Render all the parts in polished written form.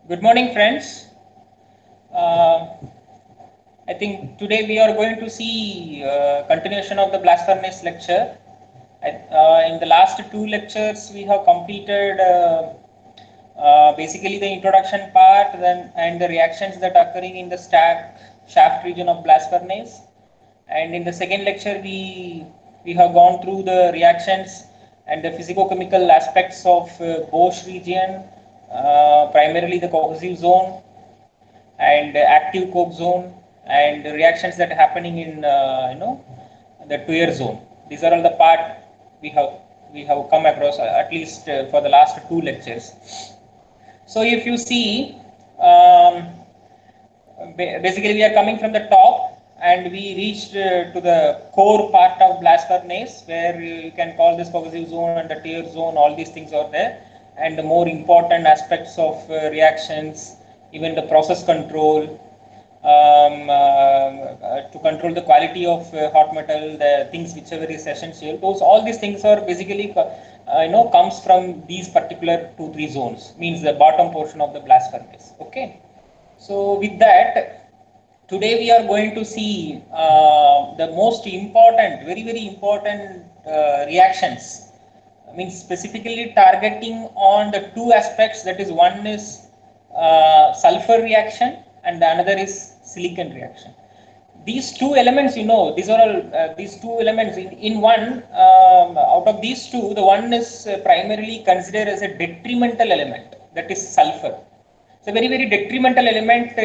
Good morning, friends. Uh, I think today we are going to see continuation of the blast furnace lecture. In the last two lectures, we have completed basically the introduction part, then and the reactions that are occurring in the stack shaft region of blast furnace. And in the second lecture, we have gone through the reactions and the physicochemical aspects of Bosch region, primarily the cohesive zone and active coke zone, and the reactions that are happening in the Tuer zone. These are all the part we have we have come across at least for the last two lectures. So if you see, um, basically we are coming from the top and we reached to the core part of blast furnace, where you can call this cohesive zone and the Tuer zone. All these things are there, and the more important aspects of reactions, even the process control, to control the quality of hot metal, the things whichever is essential. Those all these things are basically comes from these particular 2-3 zones. Means the bottom portion of the blast furnace. Okay. So with that, today we are going to see the most important, very important reactions. I mean, specifically targeting on the two aspects. That is, one is sulfur reaction and the another is silicon reaction. These two elements, these are all these two elements. In one, out of these two, the one is primarily considered as a detrimental element. That is sulfur. It's a very detrimental element.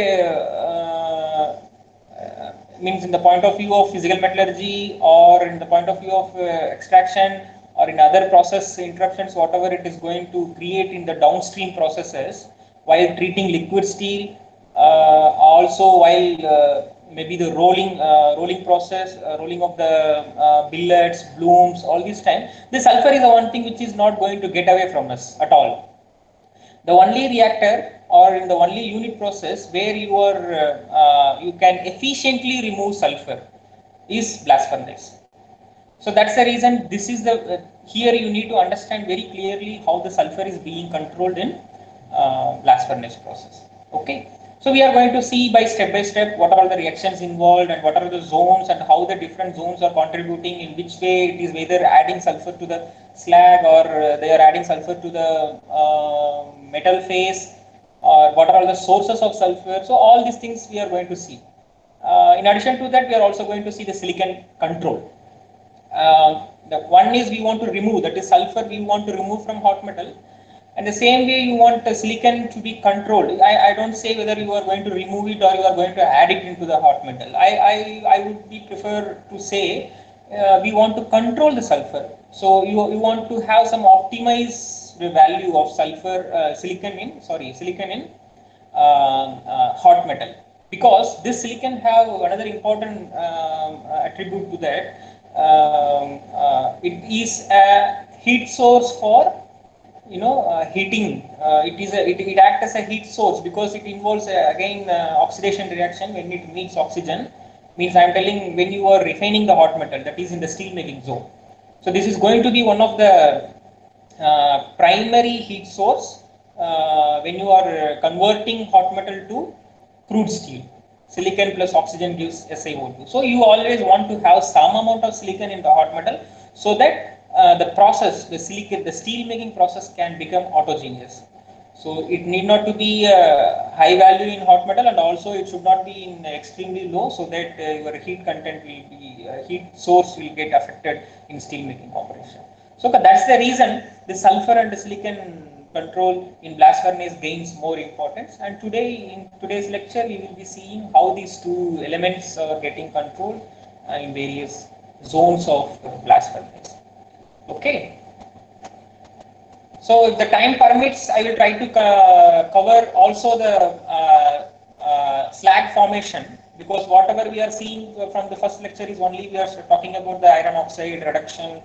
Means in the point of view of physical metallurgy, or in the point of view of extraction, or in other process interruptions, whatever it is going to create in the downstream processes while treating liquid steel, also while maybe the rolling process, rolling of the billets, blooms, all this time, the sulfur is the one thing which is not going to get away from us at all. The only reactor or in the only unit process where you can efficiently remove sulfur is blast furnace. So that's the reason this is the here you need to understand very clearly how the sulfur is being controlled in blast furnace process. Okay. So we are going to see by step what are all the reactions involved and what are the zones and how the different zones are contributing, in which way it is whether adding sulfur to the slag or they are adding sulfur to the metal phase, or what are all the sources of sulfur. So all these things we are going to see. In addition to that, we are also going to see the silicon control. The one is we want to remove, that is sulfur we want to remove from hot metal, and the same way you want the silicon to be controlled. I don't say whether you are going to remove it or you are going to add it into the hot metal. I would be prefer to say we want to control the sulfur. So you want to have some optimized value of sulfur, silicon in hot metal, because this silicon have another important attribute to that. It is a heat source for heating. It acts as a heat source because it involves again oxidation reaction when it meets oxygen. Means I am telling, when you are refining the hot metal, that is in the steel making zone. So this is going to be one of the primary heat source when you are converting hot metal to crude steel. Silicon plus oxygen gives SiO2. So you always want to have some amount of silicon in the hot metal, so that the process, the steel making process can become autogeneous. So it need not to be high value in hot metal, and also it should not be in extremely low, so that your heat content will be heat source will get affected in steel making operation. So that's the reason the sulfur and the silicon control in blast furnace gains more importance. And today, in today's lecture, we will be seeing how these two elements are getting controlled in various zones of blast furnace. Okay. So if the time permits, I will try to cover also the slag formation, because whatever we are seeing from the first lecture is only we are talking about the iron oxide reduction,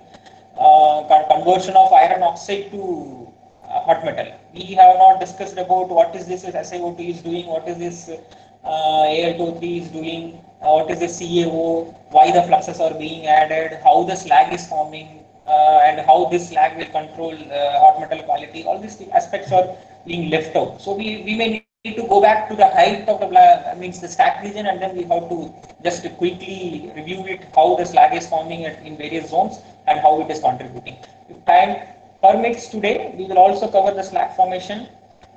conversion of iron oxide to hot metal. We have not discussed about what is this SiO2 is doing, what is this Al2O3 is doing, what is the CaO, why the fluxes are being added, how the slag is forming, and how this slag will control hot metal quality. All these aspects are being left out. So we may need need to go back to the height of the means the stack region, and then we have to just quickly review it, how the slag is forming in various zones and how it is contributing. If time permits today, we will also cover the slag formation,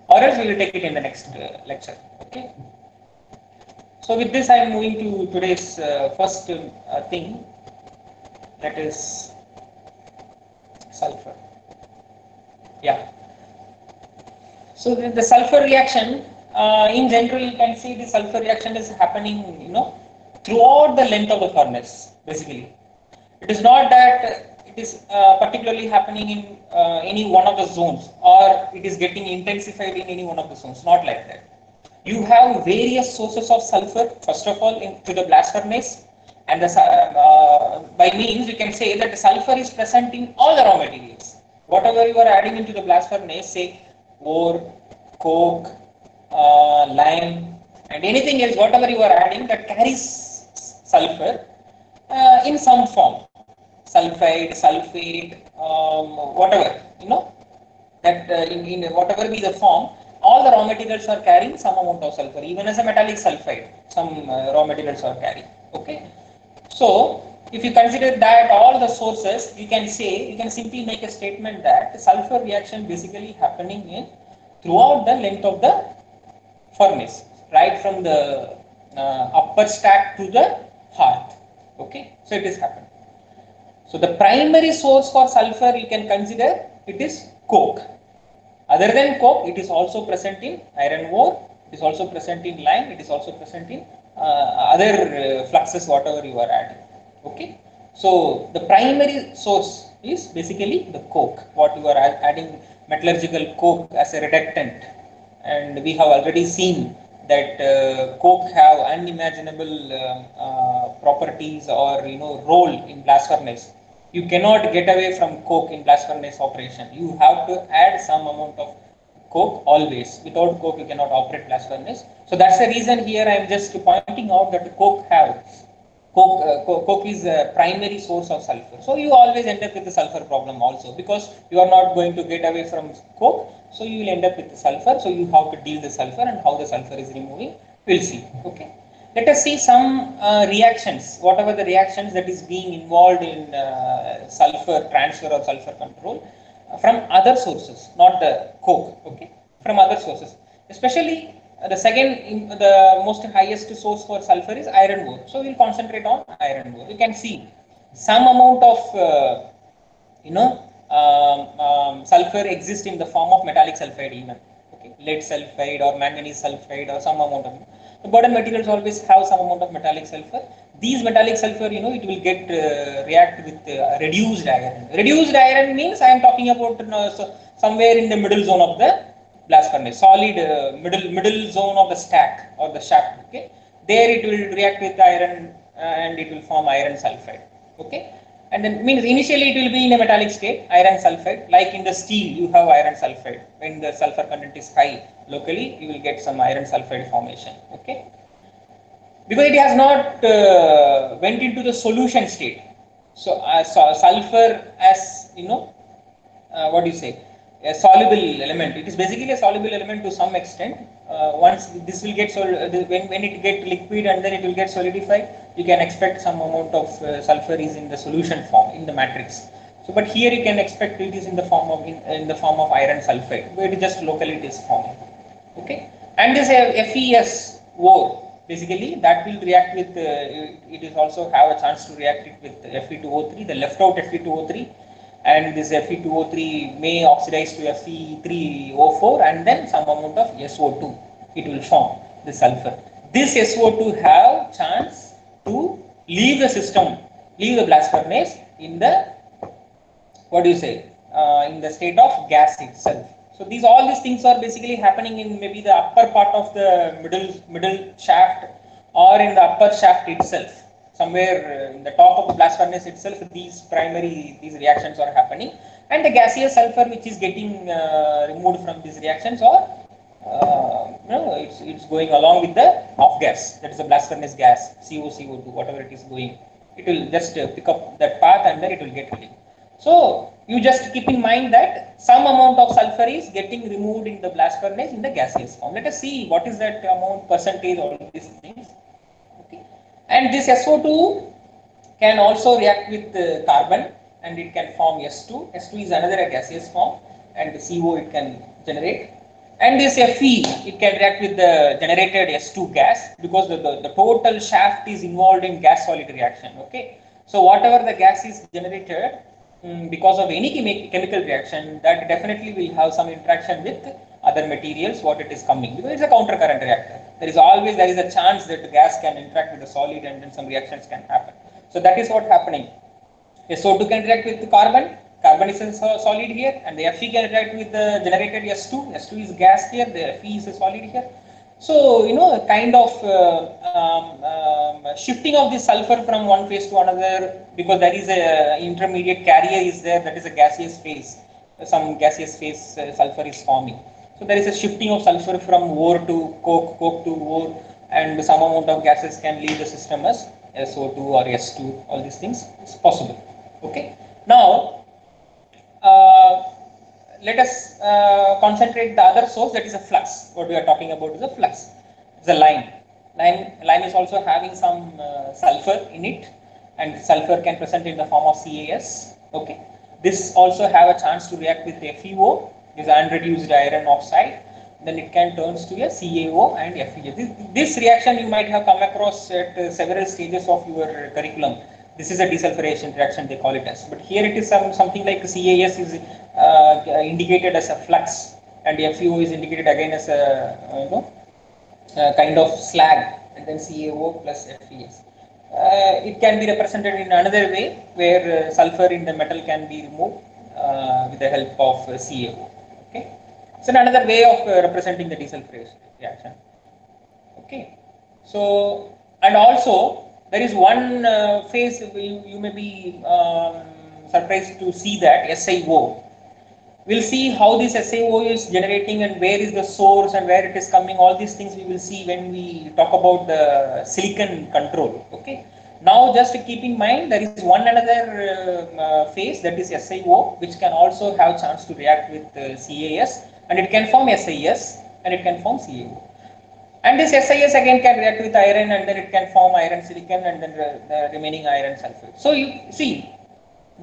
or else we will take it in the next lecture. Okay. So with this, I am moving to today's first thing, that is sulfur. Yeah. So the sulfur reaction, in general, you can see the sulfur reaction is happening, throughout the length of the furnace. Basically, it is not that it is particularly happening in any one of the zones, or it is getting intensified in any one of the zones. Not like that. You have various sources of sulfur. First of all, into the blast furnace, and by means you can say that the sulfur is present in all the raw materials. Whatever you are adding into the blast furnace, say ore, coke, lime, and anything else, whatever you are adding that carries sulfur in some form, sulfide, sulfate, whatever, that in whatever be the form, all the raw materials are carrying some amount of sulfur. Even as a metallic sulfide, some raw materials are carrying. Okay. So if you consider that all the sources, you can simply make a statement that sulfur reaction basically happening in throughout the length of the furnace, right from the upper stack to the hearth. Okay, so it is happening. So the primary source for sulfur, you can consider it is coke. Other than coke, it is also present in iron ore, it is also present in lime, it is also present in other fluxes, whatever you are adding. Okay, so the primary source is basically the coke, what you are adding metallurgical coke as a reductant, and we have already seen that coke have unimaginable properties or role in blast furnace. You cannot get away from coke in blast furnace operation. You have to add some amount of coke always. Without coke, you cannot operate blast furnace. So that's the reason here I am just pointing out that coke is a primary source of sulfur. So you always end up with the sulfur problem also, because you are not going to get away from coke. So you will end up with the sulfur. So you have to deal the sulfur, and how the sulfur is removing, we'll see. Okay. Let us see some reactions, whatever the reactions that is being involved in sulfur transfer or sulfur control from other sources, not the coke, okay, from other sources. Especially the most highest source for sulfur is iron ore. So we'll concentrate on iron ore. You can see some amount of, sulfur exists in the form of metallic sulfide even, okay, lead sulfide or manganese sulfide or some amount of. The burden materials always have some amount of metallic sulfur. These metallic sulfur, it will get react with reduced iron. Reduced iron means I am talking about somewhere in the middle zone of the blast furnace, solid middle zone of the stack or the shaft. Okay, there it will react with iron and it will form iron sulfide. Okay, and then means initially it will be in a metallic state, iron sulfide. Like in the steel, you have iron sulfide. When the sulfur content is high locally, you will get some iron sulfide formation. Okay, because it has not went into the solution state. So sulfur as what do you say, a soluble element. It is basically a soluble element to some extent. Once this will get when it get liquid and then it will get solidified, you can expect some amount of sulfur is in the solution form in the matrix. So, but here you can expect it is in the form of iron sulfide, where it just locally it is forming. Okay, and this FeS ore, basically that will react with it is also have a chance to react it with Fe2O3, the left out Fe2O3, and this Fe2O3 may oxidize to Fe3O4 and then some amount of SO2 it will form the sulfur. This SO2 have chance to leave the system, leave the blast furnace in the in the state of gas itself. So all these things are basically happening in maybe the upper part of the middle shaft or in the upper shaft itself. Somewhere in the top of the blast furnace itself, these reactions are happening, and the gaseous sulfur which is getting removed from these reactions, or it's going along with the off gas, that is the blast furnace gas, CO, CO2, whatever it is going, it will just pick up that path and then it will get released. So you just keep in mind that some amount of sulfur is getting removed in the blast furnace in the gaseous form. Let us see what is that amount, percentage, all these things. Okay. And this SO2 can also react with carbon and it can form S2. S2 is another gaseous form, and the CO it can generate. And this Fe, it can react with the generated S2 gas, because the total shaft is involved in gas solid reaction. Okay. So whatever the gas is generated because of any chemical reaction, that definitely will have some interaction with other materials what it is coming, because it's a counter current reactor. There is a chance that the gas can interact with the solid and then some reactions can happen. So that is what happening. SO2 can react with carbon. Carbon is a solid here, and the Fe can react with the generated S2. S2 is gas here. The Fe is a solid here. So a kind of shifting of the sulfur from one phase to another, because there is a intermediate carrier is there, that is a gaseous phase. Some gaseous phase sulfur is forming. So there is a shifting of sulfur from ore to coke, coke to ore, and some amount of gases can leave the system as SO2 or S2. All these things is possible. Okay. Now let us concentrate the other source, that is a flux. What we are talking about is a flux. It's a lime. Lime is also having some sulfur in it, and sulfur can present in the form of CaS. Okay. This also have a chance to react with FeO, is unreduced iron oxide. Then it can turns to a CaO and FeS. This reaction you might have come across at several stages of your curriculum. This is a desulfuration reaction, they call it as. But here it is something like CaS is indicated as a flux, and FeO is indicated again as a kind of slag, and then CaO plus FeS. It can be represented in another way, where sulfur in the metal can be removed with the help of CaO. Okay, it's another way of representing the desulfuration reaction. Okay, so and also there is one phase you may be surprised to see, that SiO. We'll see how this SiO is generating and where is the source and where it is coming. All these things we will see when we talk about the silicon control. Okay. Now just keep in mind there is one another phase, that is SiO, which can also have chance to react with CaS, and it can form SiS and it can form CaO. And this SiS again can react with iron, and then it can form iron silicon and then the remaining iron sulfate. So you see,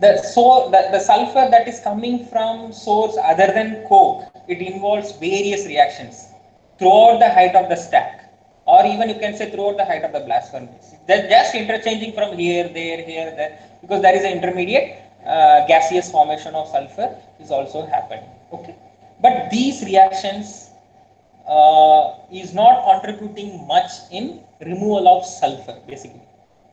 the sulfur that is coming from source other than coke, it involves various reactions throughout the height of the stack, or even you can say throughout the height of the blast furnace. They're just interchanging from here, there, because there is an intermediate gaseous formation of sulfur is also happening. Okay, but these reactions is not contributing much in removal of sulfur, basically,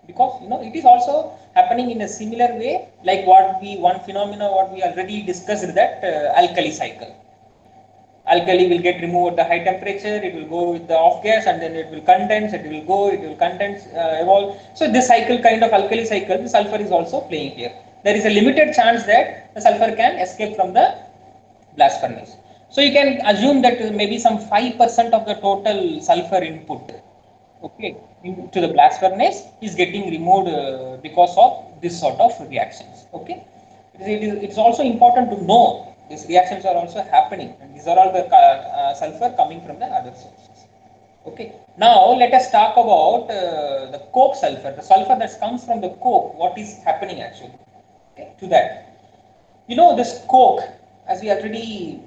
because it is also happening in a similar way, like what we already discussed, that alkali cycle. Alkali will get removed at the high temperature, it will go with the off gas, and then it will condense, it will condense, evolve. So this cycle, kind of alkali cycle, the sulfur is also playing here. There is a limited chance that the sulfur can escape from the blast furnace. So you can assume that maybe some 5% of the total sulfur input, okay, into the blast furnace is getting removed because of this sort of reactions. Okay, it's also important to know these reactions are also happening, and these are all the sulfur coming from the other sources. Okay, now let us talk about the coke sulfur, the sulfur that comes from the coke. What is happening actually? Okay, to that, this coke, as we already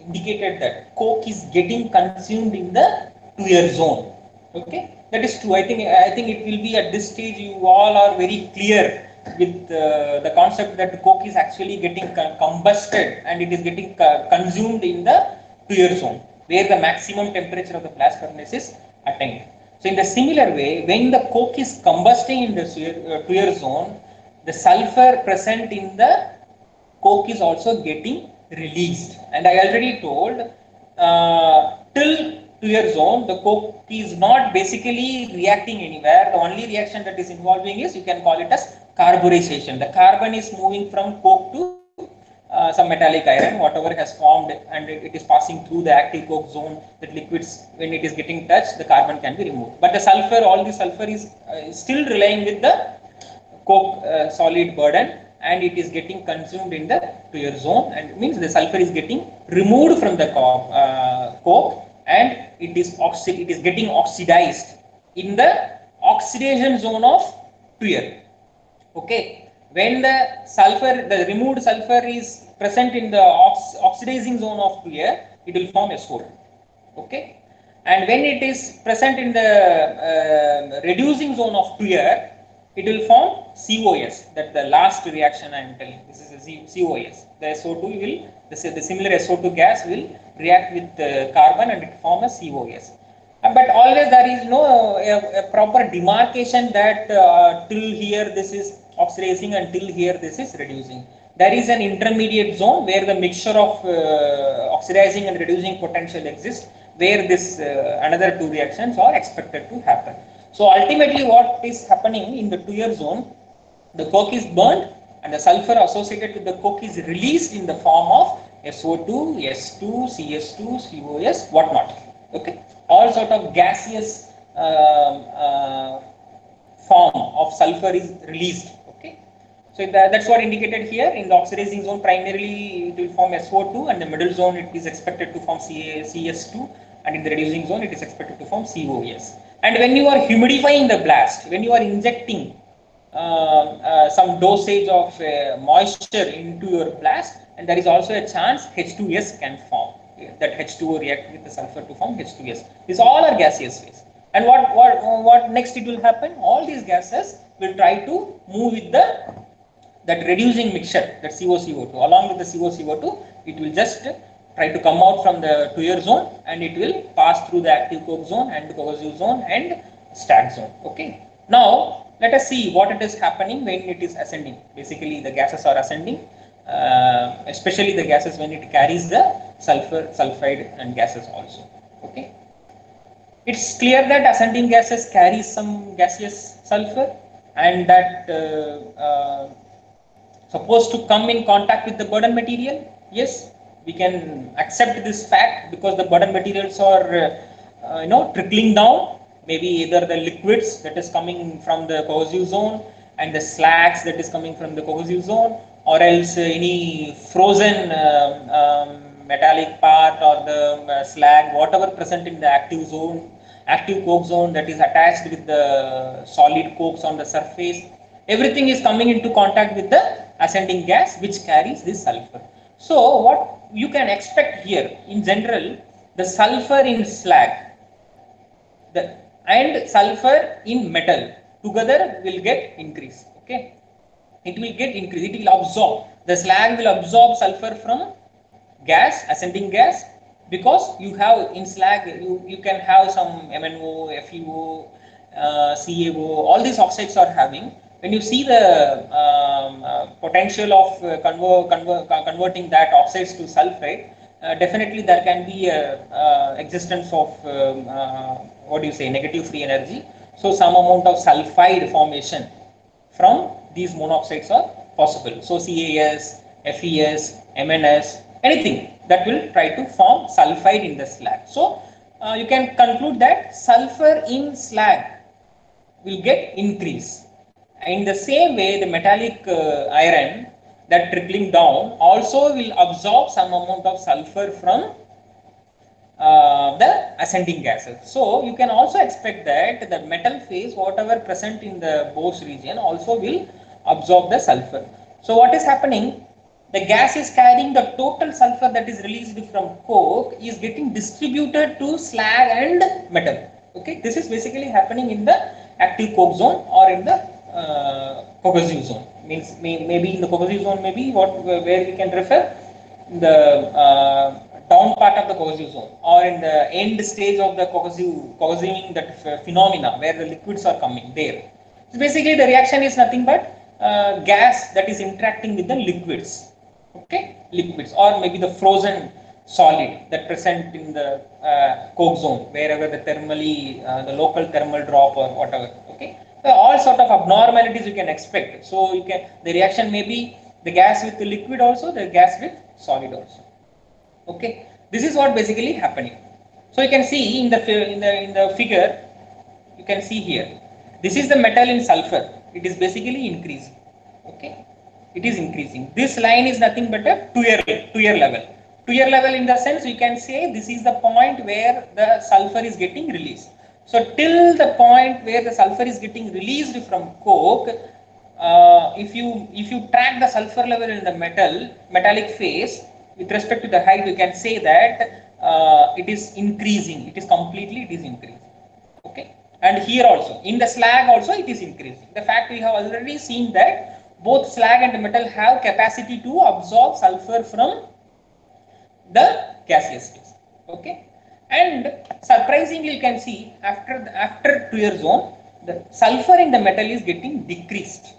indicated, that coke is getting consumed in the Tuyere zone. Okay, that is true. I think it will be at this stage you all are very clear with the concept that the coke is actually getting combusted and it is getting consumed in the Tuyere zone, where the maximum temperature of the blast furnace is attained. So in the similar way, when the coke is combusting in the Tuyere zone, the sulfur present in the coke is also getting released. And I already told, till Tuyere zone, the coke is not basically reacting anywhere. The only reaction that is involving is, you can call it as carburization. The carbon is moving from coke to some metallic iron, whatever has formed, and it is passing through the active coke zone. That liquids, when it is getting touched, the carbon can be removed. But the sulfur, all the sulfur is still relying with the coke solid burden, and it is getting consumed in the Tuyere zone, and it means the sulfur is getting removed from the coke, and it is getting oxidized in the oxidation zone of Tuyere. Okay, when the removed sulfur is present in the oxidizing zone of Tuyere, it will form SO2. Okay, and when it is present in the reducing zone of Tuyere, it will form COS. That the last reaction I am telling. This is a COS. The SO2 will, the similar SO2 gas will react with the carbon and it form a COS. But always there is no a proper demarcation that till here this is oxidizing and till here this is reducing. There is an intermediate zone where the mixture of oxidizing and reducing potential exists, where this another two reactions are expected to happen. So ultimately what is happening in the Tuyere zone, the coke is burned and the sulfur associated with the coke is released in the form of SO2, S2, CS2, COS, whatnot. Okay, all sort of gaseous form of sulfur is released. Okay, so that's what indicated here. In the oxidizing zone, primarily it will form SO2, and the middle zone it is expected to form CS2, and in the reducing zone it is expected to form COS. And when you are humidifying the blast, when you are injecting some dosage of moisture into your blast, and there is also a chance H2S can form. That H2O react with the sulfur to form H2S. These all are gaseous phase. And what next it will happen? All these gases will try to move with that reducing mixture, that COCO2. Along with the COCO2, it will just try to come out from the Tuyere zone, and it will pass through the active coke zone and the cohesive zone and stack zone. Okay. Now let us see what it is happening when it is ascending. Basically, the gases are ascending. Especially the gases when it carries the sulfur, sulfide and gases also. Okay, it's clear that ascending gases carry some gaseous sulfur, and that supposed to come in contact with the burden material. Yes, we can accept this fact because the burden materials are trickling down. Maybe either the liquids that is coming from the cohesive zone and the slags that is coming from the cohesive zone, or else any frozen metallic part or the slag, whatever present in the active zone, active coke zone that is attached with the solid cokes on the surface, everything is coming into contact with the ascending gas which carries this sulfur. So what you can expect here in general, the sulfur in slag and sulfur in metal together will get increased. Okay, it will get increased, it will absorb, the slag will absorb sulfur from gas, ascending gas, because you have in slag you can have some MnO, FeO, CaO, all these oxides are having. When you see the potential of converting that oxides to sulfide, definitely there can be existence of negative free energy. So some amount of sulfide formation from these monoxides are possible. So CaS, FeS, MnS, anything that will try to form sulfide in the slag. So you can conclude that sulfur in slag will get increase. In the same way, the metallic iron that trickling down also will absorb some amount of sulfur from the ascending gases. So you can also expect that the metal phase, whatever present in the Bose region, also will absorb the sulfur. So what is happening? The gas is carrying the total sulfur that is released from coke is getting distributed to slag and metal. Okay, this is basically happening in the active coke zone or in the cohesive zone. Means maybe in the cohesive zone, maybe where we can refer the down part of the cohesive zone, or in the end stage of the cohesiving that phenomena where the liquids are coming there. So basically the reaction is nothing but gas that is interacting with the liquids. Okay, liquids, or maybe the frozen solid that present in the coke zone, wherever the thermally the local thermal drop or whatever. Okay, so all sort of abnormalities you can expect. So you can, the reaction may be the gas with the liquid also, the gas with solid also. Okay, this is what basically happening. So you can see in the figure, you can see here, this is the metal in sulfur. It is basically increasing. Okay, it is increasing. This line is nothing but a two-year level. Two-year level in the sense we can say this is the point where the sulfur is getting released. So till the point where the sulfur is getting released from coke, if you track the sulfur level in the metallic phase with respect to the height, you can say that it is increasing. It is increasing. Okay, and here also in the slag also it is increasing. The fact we have already seen that both slag and metal have capacity to absorb sulfur from the gaseous phase. Okay, and surprisingly you can see after 2-year zone the sulfur in the metal is getting decreased.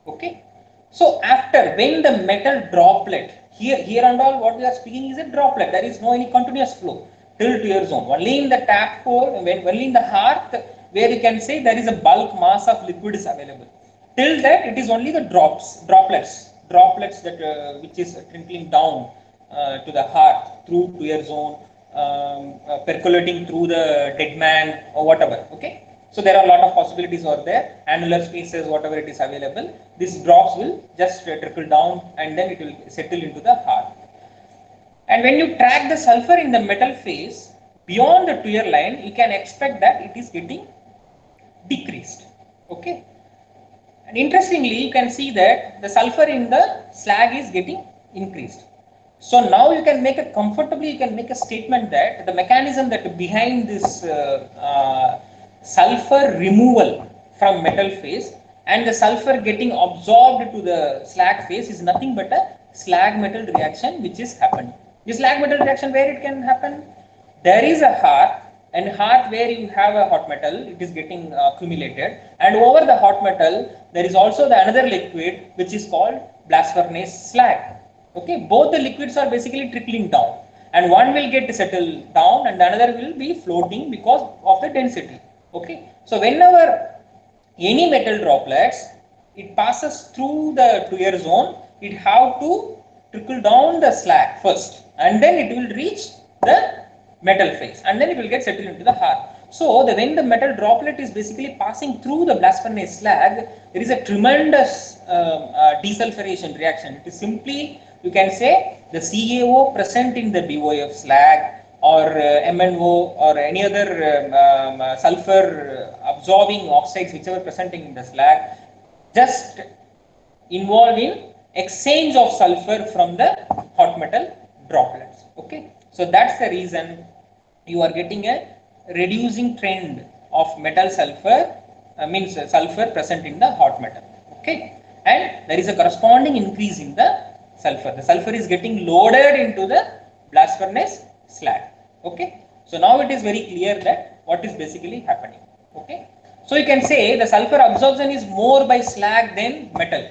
Okay, so after when the metal droplet here and all what we are speaking is a droplet, there is no any continuous flow till 2-year zone, only in the tap hole, only in the hearth where you can say there is a bulk mass of liquid is available. Till that it is only the droplets that which is trickling down to the hearth through 2-year zone, percolating through the dead man or whatever. Okay, so there are a lot of possibilities over there, annular spaces, whatever it is available. These drops will just trickle down and then it will settle into the heart. And when you track the sulfur in the metal phase beyond the 2-year line, you can expect that it is getting decreased. Okay, and interestingly, you can see that the sulfur in the slag is getting increased. So now you can make a statement that the mechanism that behind this sulfur removal from metal phase and the sulfur getting absorbed to the slag phase is nothing but a slag metal reaction which is happening. This slag metal reaction, where it can happen? There is a hearth, and hearth where you have a hot metal, it is getting accumulated, and over the hot metal there is also the another liquid which is called blast furnace slag. Okay, both the liquids are basically trickling down, and one will get settled down and the another will be floating because of the density. Okay, so whenever any metal droplets, it passes through the 2-year zone, it have to trickle down the slag first, and then it will reach the metal phase, and then it will get settled into the hearth. So when the metal droplet is basically passing through the blast furnace slag, there is a tremendous desulfuration reaction. It is simply, you can say, the CaO present in the BOF slag or MnO or any other sulfur absorbing oxides whichever presenting in the slag just involved in exchange of sulfur from the hot metal droplets. Okay, so that's the reason you are getting a reducing trend of metal sulfur, means sulfur present in the hot metal. Okay, and there is a corresponding increase in the sulfur. The sulfur is getting loaded into the blast furnace slag. Okay, so now it is very clear that what is basically happening. Okay, so you can say the sulfur absorption is more by slag than metal.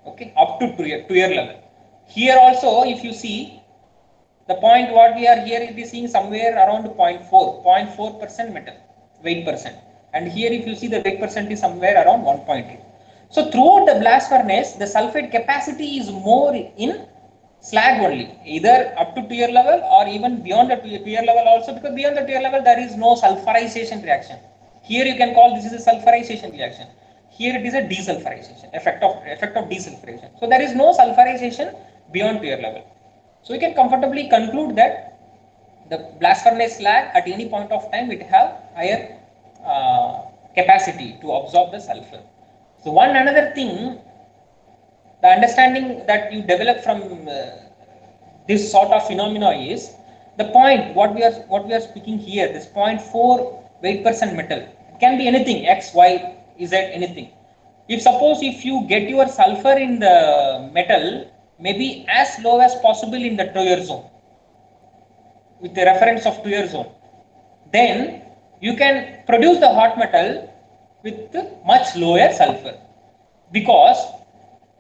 Okay, up to 2-year level. Here also, if you see the point what we are here, it is seeing somewhere around 0.4% metal weight percent, and here if you see the weight percent is somewhere around 1.8. So throughout the blast furnace, the sulfate capacity is more in slag only, either up to 2-year level or even beyond the 2-year level also, because beyond the 2-year level there is no sulfurization reaction. Here you can call this is a sulfurization reaction. Here it is a desulfurization, effect of desulfurization. So there is no sulfurization beyond 2-year level. So we can comfortably conclude that the blast furnace slag at any point of time it have higher capacity to absorb the sulfur. So one another thing, the understanding that you develop from this sort of phenomena is the point what we are speaking here, this 0.4 weight percent metal. It can be anything, X, Y, Z, anything. If suppose if you get your sulfur in the metal maybe as low as possible in the 2-year zone with the reference of 2-year zone, then you can produce the hot metal with much lower sulfur, because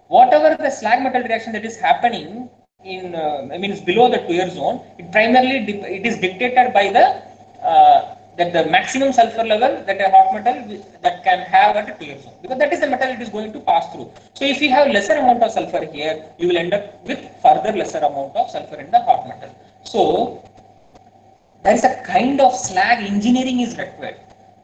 whatever the slag metal reaction that is happening in means below the 2-year zone, it primarily it is dictated by the that the maximum sulfur level that a hot metal that can have at a 2-year zone, because that is the metal it is going to pass through. So if you have lesser amount of sulfur here, you will end up with further lesser amount of sulfur in the hot metal. So there is a kind of slag engineering is required.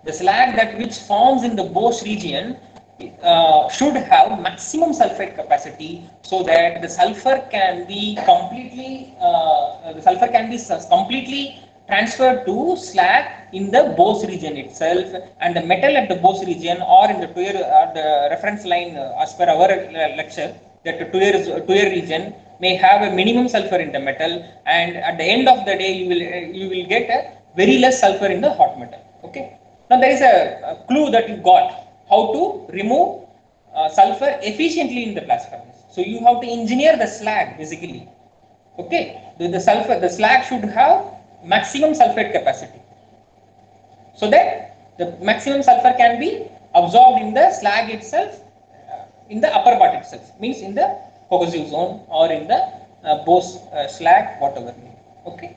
The slag that which forms in the Bosch region, should have maximum sulfate capacity, so that the sulfur can be completely transferred to slag in the Bose region itself, and the metal at the Bose region or in the the reference line as per our lecture, that the Tuyer region may have a minimum sulfur in the metal, and at the end of the day you will get a very less sulfur in the hot metal. Okay. Now there is a clue that you got how to remove sulfur efficiently in the blast furnace. So you have to engineer the slag basically. Okay, the slag should have maximum sulfate capacity, so that the maximum sulfur can be absorbed in the slag itself, in the upper part itself, means in the cohesive zone or in the Bose slag, whatever. Okay.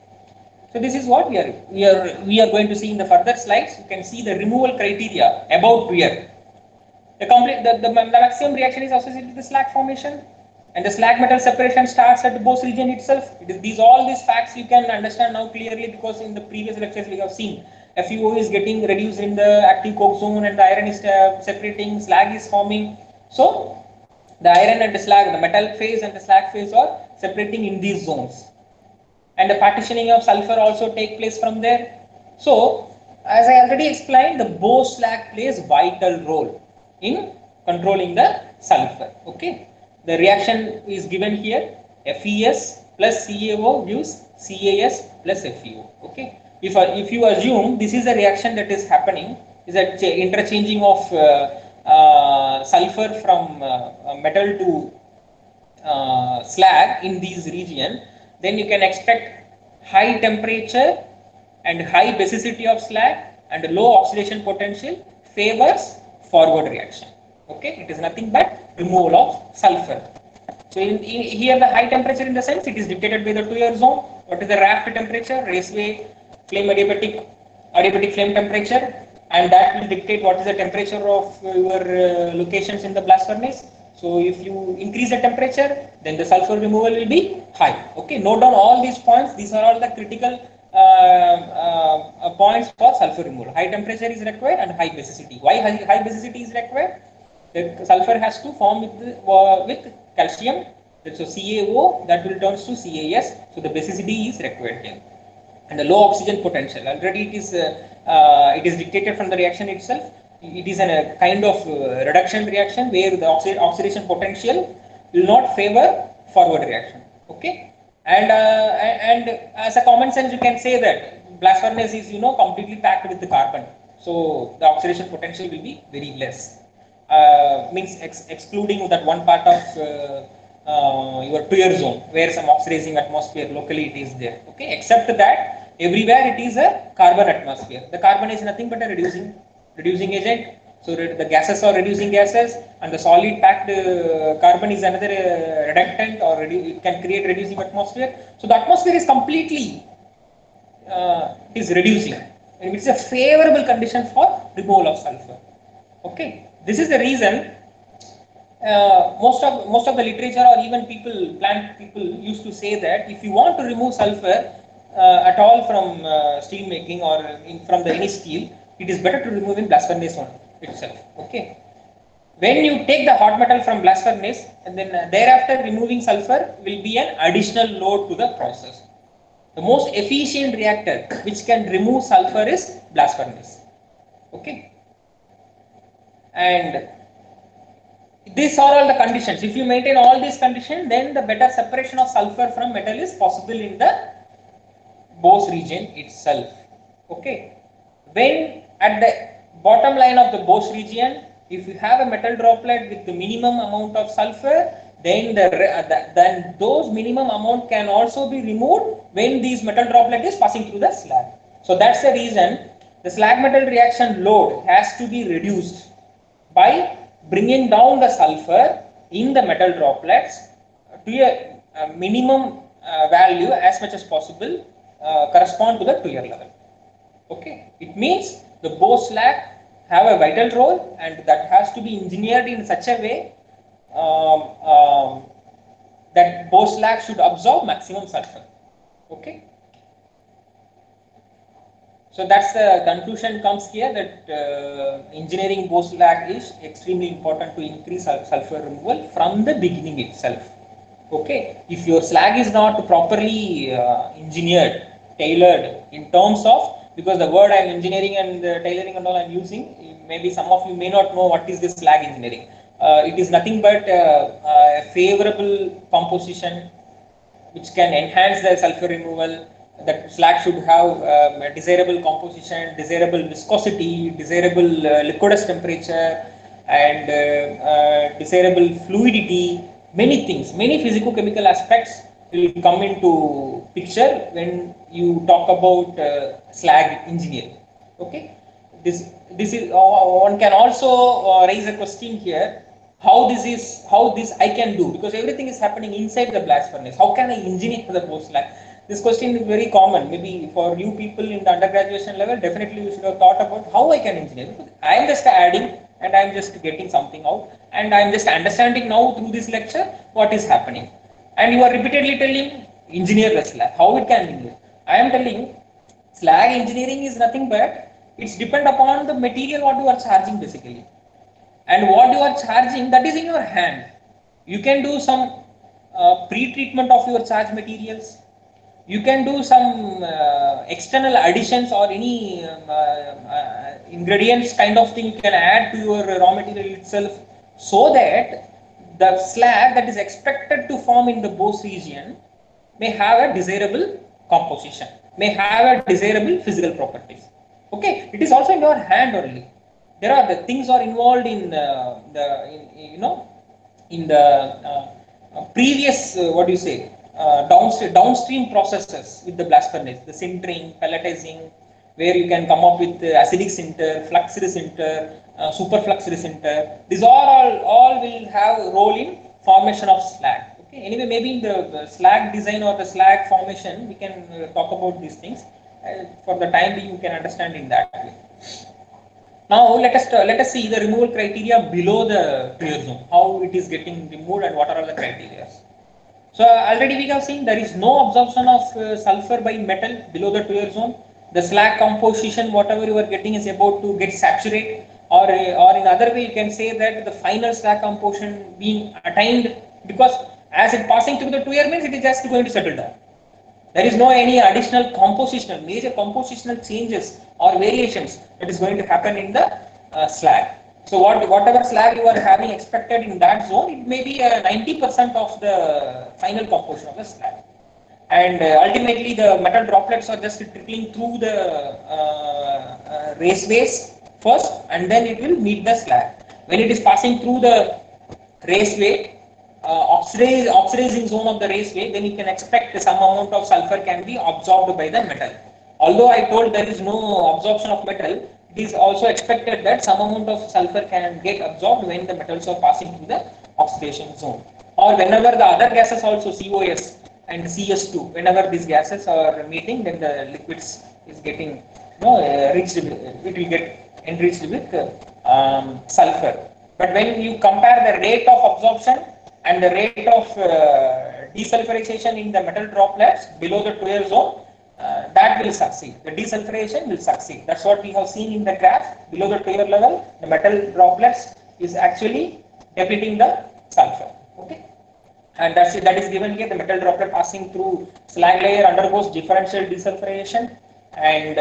So this is what we are going to see in the further slides. You can see the removal criteria about Tuyer. The maximum reaction is associated with the slag formation, and the slag metal separation starts at the Bose region itself. All these facts you can understand now clearly, because in the previous lectures we have seen FeO is getting reduced in the active coke zone, and the iron is separating, slag is forming. So the iron and the slag, the metal phase and the slag phase are separating in these zones, and the partitioning of sulfur also take place from there. So as I already explained, the Bose slag plays vital role in controlling the sulfur. Okay, the reaction is given here. FeS plus CaO gives CaS plus FeO. Okay, if you assume this is a reaction that is happening, is that interchanging of sulfur from metal to slag in these region, then you can expect high temperature and high basicity of slag and low oxidation potential favors forward reaction. Okay, it is nothing but removal of sulfur. So here the high temperature, in the sense it is dictated by the Tuyer zone. What is the raft temperature? Raceway flame adiabatic flame temperature, and that will dictate what is the temperature of your locations in the blast furnace. So if you increase the temperature, then the sulfur removal will be high. Okay, note down all these points. These are all the critical points for sulfur removal. High temperature is required and high basicity. Why high basicity is required? The sulfur has to form with calcium. So CaO, that will turn to CaS. So the basicity is required here. And the low oxygen potential, already it is dictated from the reaction itself. It is a kind of reduction reaction where the oxidation potential will not favor forward reaction. Okay, and as a common sense, you can say that blast furnace is completely packed with the carbon, so the oxidation potential will be very less. Means excluding that one part of your Tuyer zone where some oxidizing atmosphere locally it is there. Okay, except that everywhere it is a carbon atmosphere. The carbon is nothing but a reducing agent. So the gases are reducing gases, and the solid packed carbon is another reductant, or it can create reducing atmosphere. So the atmosphere is completely is reducing, and it's a favorable condition for removal of sulfur. Okay, this is the reason most of the literature, or even plant people used to say that if you want to remove sulfur at all from steel making or from any steel, it is better to remove in blast furnace itself. Okay, when you take the hot metal from blast furnace, and then thereafter removing sulfur will be an additional load to the process. The most efficient reactor which can remove sulfur is blast furnace. Okay, and these are all the conditions. If you maintain all these conditions, then the better separation of sulfur from metal is possible in the Bose region itself. Okay, when at the bottom line of the Bose region, if you have a metal droplet with the minimum amount of sulfur, then then those minimum amount can also be removed when these metal droplet is passing through the slag. So that's the reason the slag metal reaction load has to be reduced by bringing down the sulfur in the metal droplets to a minimum value as much as possible correspond to the Tuyer level. Okay, it means the Bose slag have a vital role, and that has to be engineered in such a way that Bose slag should absorb maximum sulfur. Okay. So So that's the conclusion comes here that engineering Bose slag is extremely important to increase sulfur removal from the beginning itself. Okay, if your slag is not properly engineered, tailored in terms of, because the word I'm engineering and tailoring and all I'm using, maybe some of you may not know what is this slag engineering. It is nothing but a favorable composition which can enhance the sulfur removal. That slag should have a desirable composition, desirable viscosity, desirable liquidus temperature, and desirable fluidity. Many things, many physico-chemical aspects will come into picture when you talk about slag engineering. Okay, this is one can also raise a question here. How this I can do, because everything is happening inside the blast furnace. How can I engineer the Bose slag? This question is very common. Maybe for you people in the undergraduation level, definitely you should have thought about how I can engineer. I am just adding and I am just getting something out, and I am just understanding now through this lecture what is happening. And you are repeatedly telling engineer the slag. How it can engineer? I am telling slag engineering is nothing but it's depend upon the material what you are charging basically. And what you are charging, that is in your hand. You can do some pre-treatment of your charge materials. You can do some external additions or any ingredients kind of thing you can add to your raw material itself, so that the slag that is expected to form in the Bose region may have a desirable composition, may have a desirable physical properties. Okay, it is also in your hand only. There are the things are involved in in the previous what do you say downstream processes with the blast furnace, the sintering, pelletizing, where you can come up with acidic sinter, flux resinter, superflux resinter. These all will have a role in formation of slag. Okay. Anyway, maybe in the slag design or the slag formation, we can talk about these things. For the time being, you can understand in that way. Now let us see the removal criteria below the clear zone, how it is getting removed and what are the criteria. So already we have seen there is no absorption of sulfur by metal below the clear zone. The slag composition, whatever you are getting, is about to get saturated, or in other way you can say that the final slag composition being attained, because as it passing through the clear means it is just going to settle down. There is no any additional major compositional changes or variations that is going to happen in the slag. So whatever slag you are having expected in that zone, it may be 90% of the final composition of the slag. And ultimately the metal droplets are just trickling through the raceways first, and then it will meet the slag. When it is passing through the raceway, oxidizing zone of the raceway, then you can expect some amount of sulfur can be absorbed by the metal. Although I told there is no absorption of metal, it is also expected that some amount of sulfur can get absorbed when the metals are passing through the oxidation zone, or whenever the other gases also, COS and CS2, whenever these gases are meeting, then the liquids is getting enriched with sulfur. But when you compare the rate of absorption and the rate of desulfurization in the metal droplets below the clear zone, that will succeed. The desulfurization will succeed. That's what we have seen in the graph. Below the clear level, the metal droplets is actually depleting the sulfur. Okay, and that is given here. The metal droplet passing through slag layer undergoes differential desulfurization, and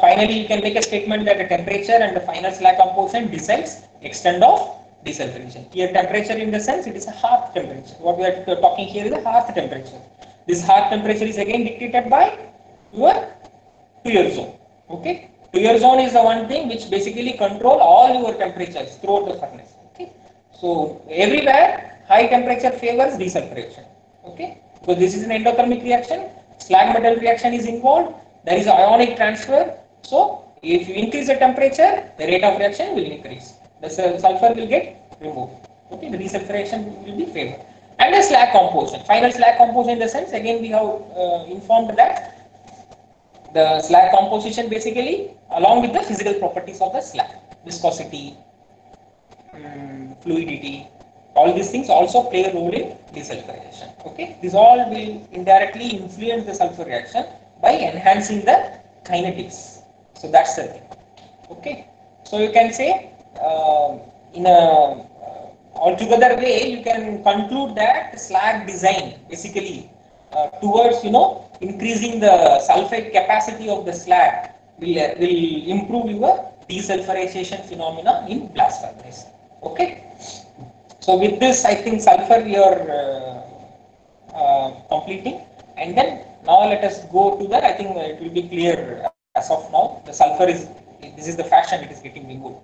finally you can make a statement that the temperature and the final slag composition decides extent of desulfurization. Here temperature in the sense it is a hearth temperature. What we are talking here is a hearth temperature. This hearth temperature is again dictated by your clear zone. Okay, clear zone is the one thing which basically control all your temperatures throughout the furnace. Okay, so everywhere high temperature favors desulfurization. Okay, so this is an endothermic reaction. Slag metal reaction is involved. There is ionic transfer. So if you increase the temperature, the rate of reaction will increase. The sulfur will get removed. Okay, the desulfurization will be favored. And the slag composition, final slag composition in the sense, again we have informed that the slag composition basically along with the physical properties of the slag, viscosity, fluidity, all these things also play a role in desulfurization. Okay, these all will indirectly influence the sulfur reaction by enhancing the kinetics. So that's the thing. Okay. So you can say in a altogether way, you can conclude that slag design basically towards increasing the sulfide capacity of the slag will improve your desulfurization phenomena in blast furnace. Okay. So with this, I think sulfur we are completing, and then now let us go to the. I think it will be clear as of now. The sulfur is, this is the fashion it is getting removed.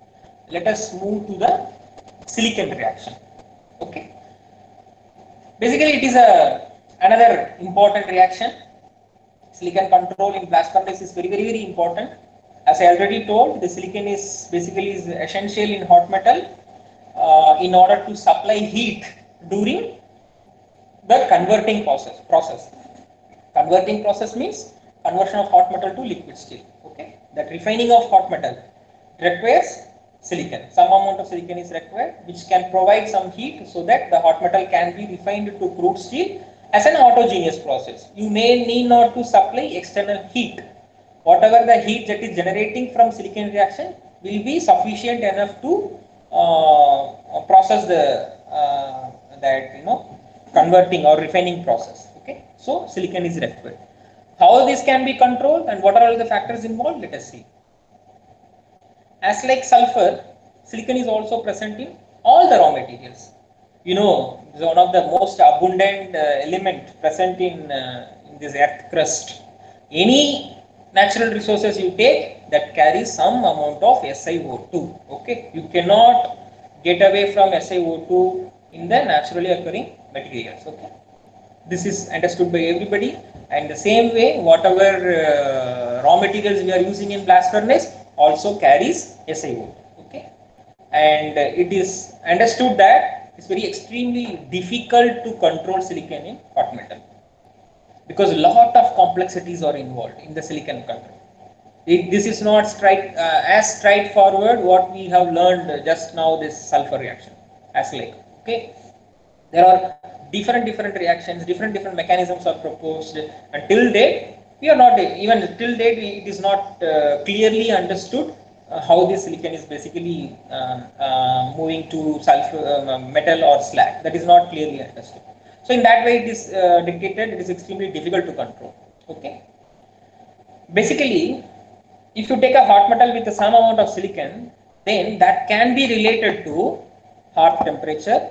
Let us move to the silicon reaction. Okay. Basically, it is another important reaction. Silicon control in blast furnace is very important. As I already told, the silicon is basically is essential in hot metal in order to supply heat during the converting process. Converting process means conversion of hot metal to liquid steel. Okay, that refining of hot metal requires silicon. Some amount of silicon is required, which can provide some heat so that the hot metal can be refined to crude steel as an autogeneous process. You may need not to supply external heat. Whatever the heat that is generating from silicon reaction will be sufficient enough to process the that converting or refining process. Okay, so silicon is required. How this can be controlled and what are all the factors involved? Let us see. As like sulfur, silicon is also present in all the raw materials. This is one of the most abundant element present in this earth crust. Any natural resources you take that carries some amount of SiO2. Okay, you cannot get away from SiO2 in the naturally occurring materials. Okay, this is understood by everybody. And the same way, whatever raw materials we are using in blast furnace also carries SiO2. Okay, and it is understood that it's very extremely difficult to control silicon in hot metal because a lot of complexities are involved in the silicon control. This is not as straightforward what we have learned just now, this sulfur reaction as like. Okay, there are different reactions, different mechanisms are proposed, and till date we are not, even till date it is not clearly understood how this silicon is basically moving to sulfur metal or slag. That is not clearly understood. So in that way it is dictated, it is extremely difficult to control. Okay, basically if you take a hot metal with some amount of silicon, then that can be related to hot temperature,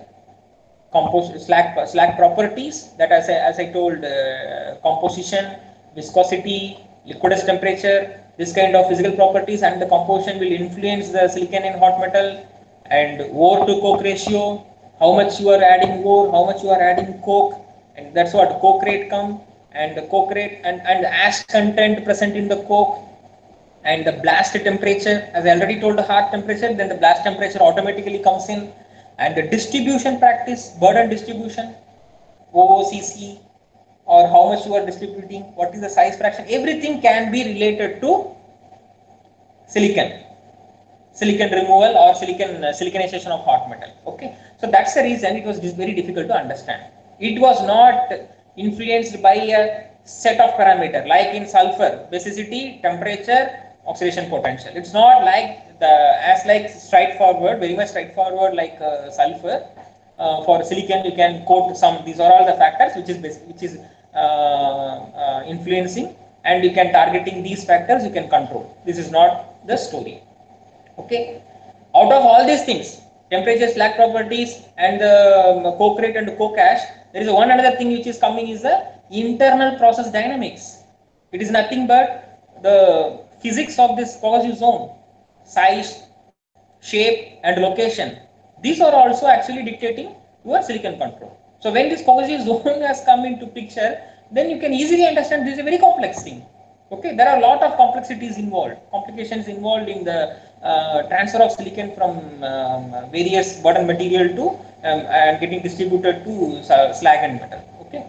slag properties, that as I told, composition, viscosity, liquidus temperature, this kind of physical properties and the composition will influence the silicon in hot metal. And ore to coke ratio, how much you are adding ore, how much you are adding coke, and that's what coke rate come, and the coke rate and the ash content present in the coke, and the blast temperature, as I already told, the hot temperature, then the blast temperature automatically comes in, and the distribution practice, burden distribution, OOCC, or how much you are distributing, what is the size fraction, everything can be related to silicon removal or siliconization of hot metal. Okay, so that's the reason it was very difficult to understand. It was not influenced by a set of parameter like in sulfur, basicity, temperature, oxidation potential. It's not like as straightforward, very much straightforward like sulfur. For silicon, you can quote some. These are all the factors which is influencing, and you can targeting these factors. You can control. This is not the story. Okay. Out of all these things, temperature, slag properties, and the coke rate and the coke ash, there is one another thing which is coming is the internal process dynamics. It is nothing but the physics of this cohesive zone, size, shape, and location. These are also actually dictating your silicon control. So when this cohesive zone has come into picture, then you can easily understand this is a very complex thing. Okay, there are a lot of complexities involved, complications involved in the transfer of silicon from various burden material to and getting distributed to slag and metal. Okay,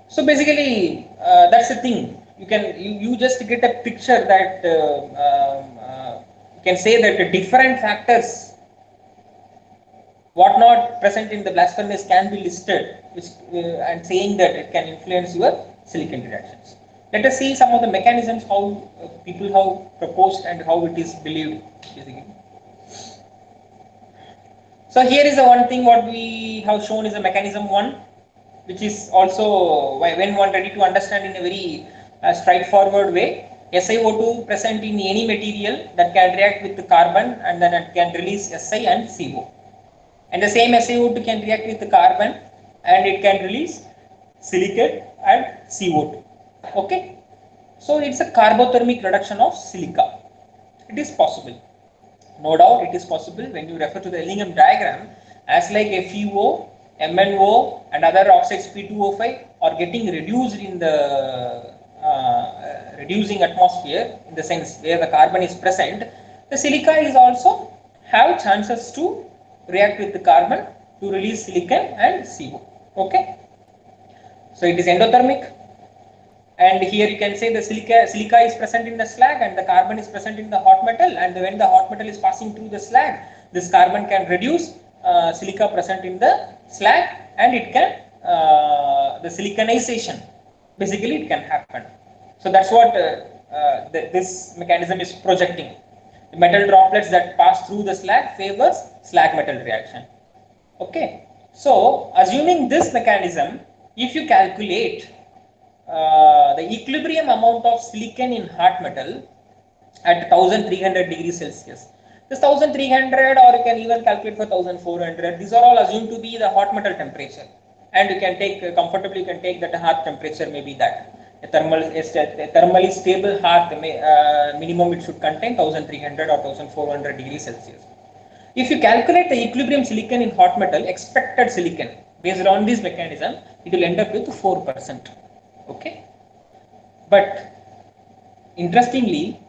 so basically that's the thing. You just get a picture that you can say that the different factors what not present in the blast furnace can be listed, which, and saying that it can influence your silicon reactions. Let us see some of the mechanisms how people have proposed and how it is believed basically. So here is the one thing what we have shown is a mechanism one, which is also when one ready to understand in a very straightforward way. SiO2 present in any material that can react with the carbon and then it can release Si and CO. And the same SiO2 can react with the carbon and it can release silicate and CO2. Okay. So it's a carbothermic reduction of silica. It is possible. No doubt it is possible when you refer to the Ellingham diagram, as like FeO, MnO and other oxides P2O5 are getting reduced in the reducing atmosphere, in the sense where the carbon is present, the silica is also have chances to react with the carbon to release silicon and CO. Okay. So it is endothermic. And here you can say the silica is present in the slag and the carbon is present in the hot metal, and when the hot metal is passing through the slag, this carbon can reduce silica present in the slag, and it can the siliconization basically it can happen. So that's what this mechanism is projecting. The metal droplets that pass through the slag favors slag metal reaction. Okay. So assuming this mechanism, if you calculate the equilibrium amount of silicon in hot metal at 1300 degrees Celsius. This 1300, or you can even calculate for 1400. These are all assumed to be the hot metal temperature, and you can take comfortably. You can take that hearth temperature may be that a thermally stable hearth minimum it should contain 1300 or 1400 degrees Celsius. If you calculate the equilibrium silicon in hot metal, expected silicon based on this mechanism, it will end up with 4%. Okay, but interestingly,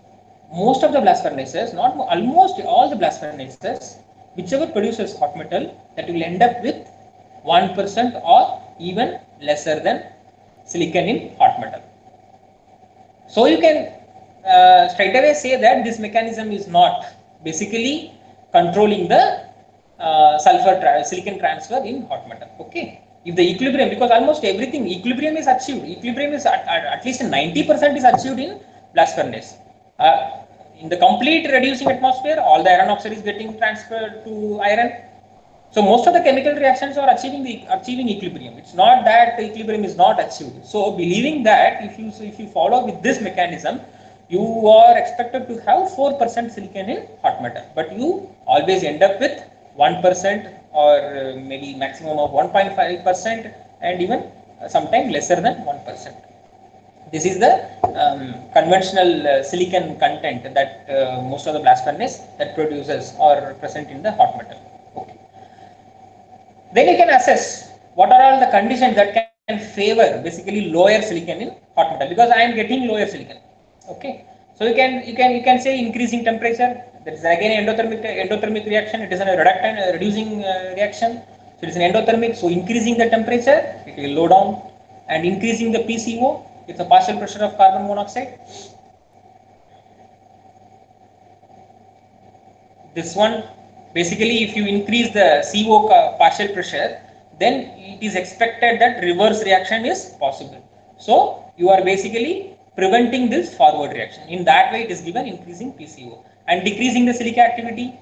most of the blast furnaces, not almost all the blast furnaces, whichever produces hot metal, that will end up with 1% or even lesser than silicon in hot metal. So you can straight away say that this mechanism is not basically controlling the silicon transfer in hot metal. Okay. If the equilibrium, because almost everything equilibrium is achieved, equilibrium is at least 90% is achieved in blast furnace. In the complete reducing atmosphere, all the iron oxide is getting transferred to iron. So most of the chemical reactions are achieving equilibrium. It's not that the equilibrium is not achieved. So believing that if you follow with this mechanism, you are expected to have 4% silicon in hot metal, but you always end up with 1% or maybe maximum of 1.5% and even sometimes lesser than 1%. This is the conventional silicon content that most of the blast furnace that produces are present in the hot metal. Okay. Then you can assess what are all the conditions that can favor basically lower silicon in hot metal, because I am getting lower silicon. Okay. So you can say increasing temperature. That is again endothermic reaction. It is a reducing reaction. So it is an endothermic. So increasing the temperature, it will low down, and increasing the PCO, it's a partial pressure of carbon monoxide. This one basically, if you increase the CO partial pressure, then it is expected that reverse reaction is possible. So you are basically preventing this forward reaction. In that way, it is given increasing PCO and decreasing the silica activity.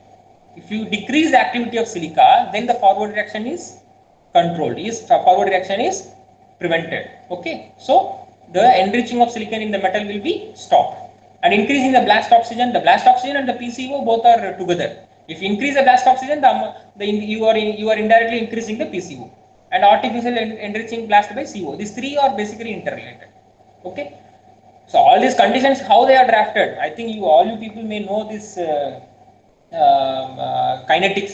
If you decrease the activity of silica, then the forward reaction is controlled. Forward reaction is prevented. Okay, so the enriching of silicon in the metal will be stopped. And increasing the blast oxygen and the PCO both are together. If you increase the blast oxygen, you are indirectly increasing the PCO, and artificial enriching blast by CO. These three are basically interrelated. Okay. So all these conditions, how they are drafted, I think all you people may know this kinetics,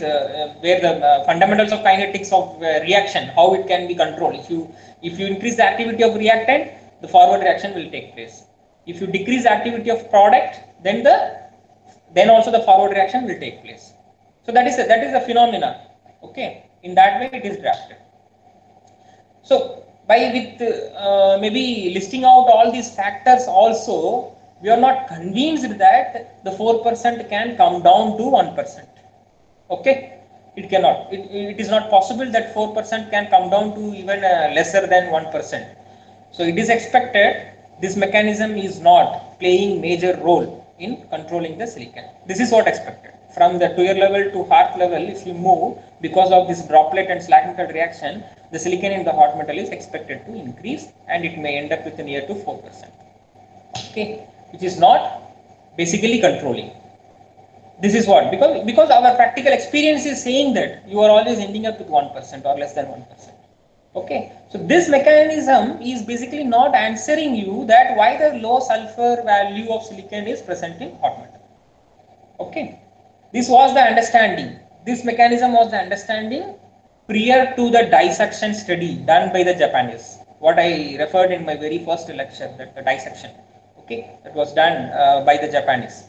where the fundamentals of kinetics of reaction, how it can be controlled. If you increase the activity of reactant, the forward reaction will take place. If you decrease the activity of product, then also the forward reaction will take place. So that is a phenomena. Okay, in that way it is drafted. So maybe listing out all these factors also, we are not convinced that the 4% can come down to 1%. Okay, it cannot. It is not possible that 4% can come down to even lesser than 1%. So it is expected this mechanism is not playing major role in controlling the silicon. This is what expected. From the Tuer level to Hart level, if you move, because of this droplet and slag metal reaction, the silicon in the hot metal is expected to increase, and it may end up with near to 4%. Okay, which is not basically controlling. This is what, because our practical experience is saying that you are always ending up with 1% or less than 1%. Okay, so this mechanism is basically not answering you that why the low sulfur value of silicon is present in hot metal. Okay, this was the understanding. This mechanism was the understanding prior to the dissection study done by the Japanese. What I referred in my very first lecture, that the dissection. Okay, that was done by the Japanese.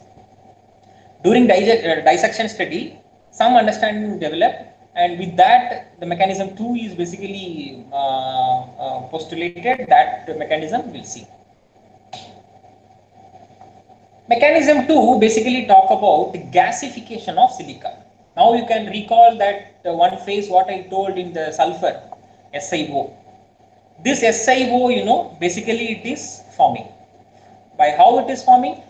During dissection study, some understanding developed, and with that, the mechanism 2 is basically postulated. That mechanism we'll see. Mechanism 2 basically talk about the gasification of silica. Now you can recall that one phase what I told in the sulfur, SiO. This SiO, basically it is forming. By how it is forming?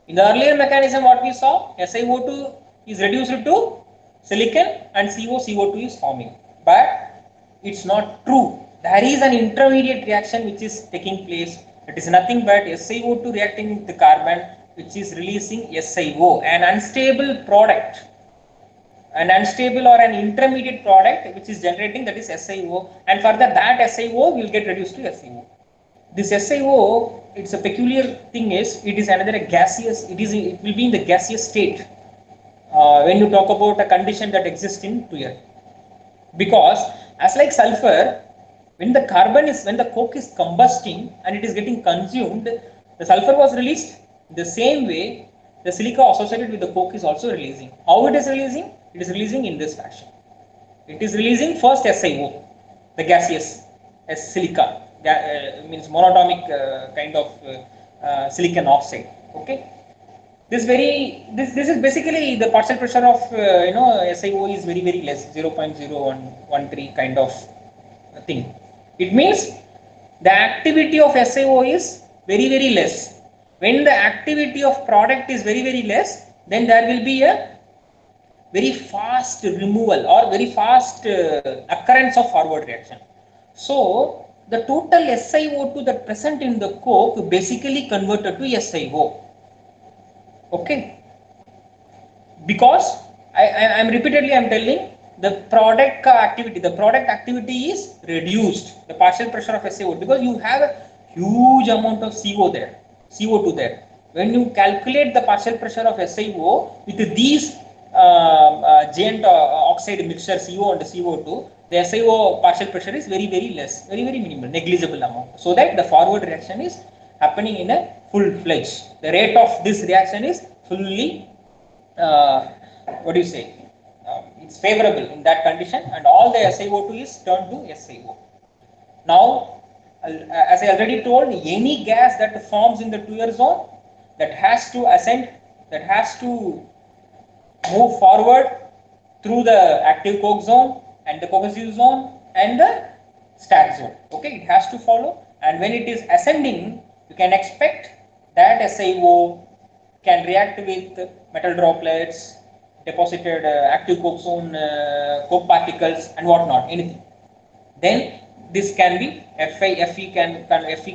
In the earlier mechanism what we saw, SiO2 is reduced to silicon and CO2 is forming. But it's not true. There is an intermediate reaction which is taking place. It is nothing but SiO2 reacting with the carbon, which is releasing SiO, an unstable product. An unstable or an intermediate product which is generating, that is SiO, and further that SiO will get reduced to SiO. This SiO, it's a peculiar thing is, it is another gaseous, it will be in the gaseous state when you talk about a condition that exists in Tuer. Because as like sulfur, when the coke is combusting and it is getting consumed, the sulfur was released. The same way, the silica associated with the coke is also releasing. How it is releasing? It is releasing in this fashion. It is releasing first SiO, the gaseous, as silica. Means monatomic kind of silicon oxide. Okay, this is basically the partial pressure of SiO is very less, 0.0113 kind of thing. It means the activity of SiO is very less. When the activity of product is very less, then there will be a very fast removal or very fast occurrence of forward reaction. So the total SiO2 that present in the coke basically converted to SiO. Okay, because I'm repeatedly telling the product activity is reduced, the partial pressure of SiO, because you have a huge amount of CO2 there. When you calculate the partial pressure of SiO with these giant oxide mixture CO and CO2, the SiO partial pressure is very less, very minimal, negligible amount. So that the forward reaction is happening in a full-fledged. The rate of this reaction is fully, it's favorable in that condition, and all the SiO2 is turned to SiO. Now, as I already told, any gas that forms in the Tuer zone that has to ascend, that has to move forward through the active coke zone and the cohesive zone and the stack zone. Okay, it has to follow, and when it is ascending, you can expect that SiO can react with metal droplets, deposited active coke zone coke particles and whatnot, anything. Then this can be Fe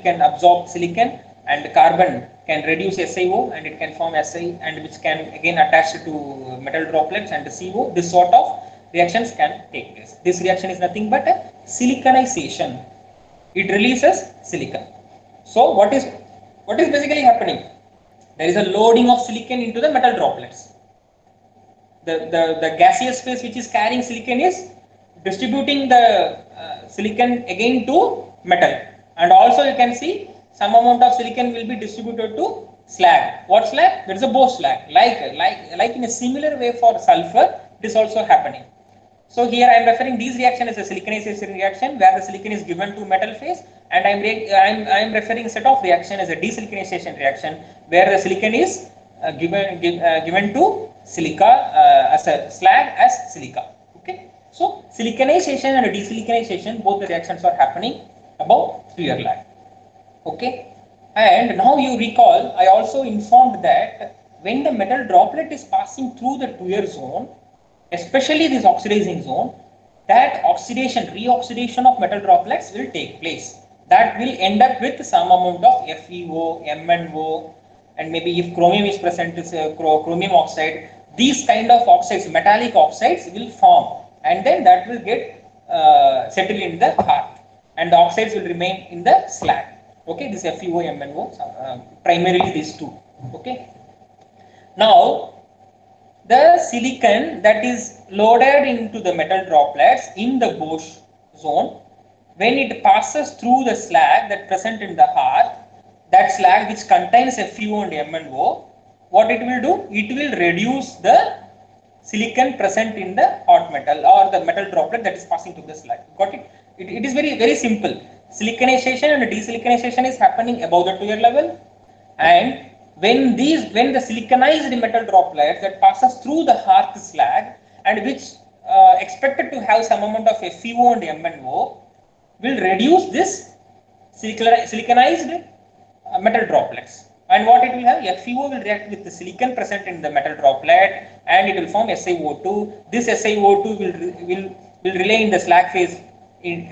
can absorb silicon, and carbon can reduce SiO and it can form Si, and which can again attach to metal droplets and the CO. This sort of reactions can take place. This reaction is nothing but a siliconization. It releases silicon. So what is basically happening? There is a loading of silicon into the metal droplets. The gaseous phase which is carrying silicon is distributing the silicon again to metal, and also you can see some amount of silicon will be distributed to slag. What slag? There is a Bose slag. Like in a similar way for sulfur, it is also happening. So here I am referring these reaction as a siliconization reaction where the silicon is given to metal phase, and I am referring set of reaction as a desiliconization reaction where the silicon is given to silica as a slag as silica. Okay, so siliconization and desiliconization, both the reactions are happening above Tuer lag. Okay, And now you recall, I also informed that when the metal droplet is passing through the Tuer zone, especially this oxidizing zone, that oxidation, reoxidation of metal droplets will take place. That will end up with some amount of FeO, MnO, and maybe if chromium is present, is chromium oxide. These kind of oxides, metallic oxides, will form, and then that will get settled in the hearth, and the oxides will remain in the slag. Okay, this FeO, MnO, primarily these two. Okay. Now, the silicon that is loaded into the metal droplets in the Bosch zone, when it passes through the slag that present in the hearth, that slag which contains FeO and MnO, what it will do? It will reduce the silicon present in the hot metal or the metal droplet that is passing through the slag. Got it? It is very simple. Siliconization and desiliconization is happening above the Tuer level, and when the siliconized metal droplets that passes through the hearth slag and which expected to have some amount of FeO and MnO will reduce this siliconized metal droplets. And what it will have? FeO will react with the silicon present in the metal droplet and it will form SiO2. This SiO2 will relay in the slag phase in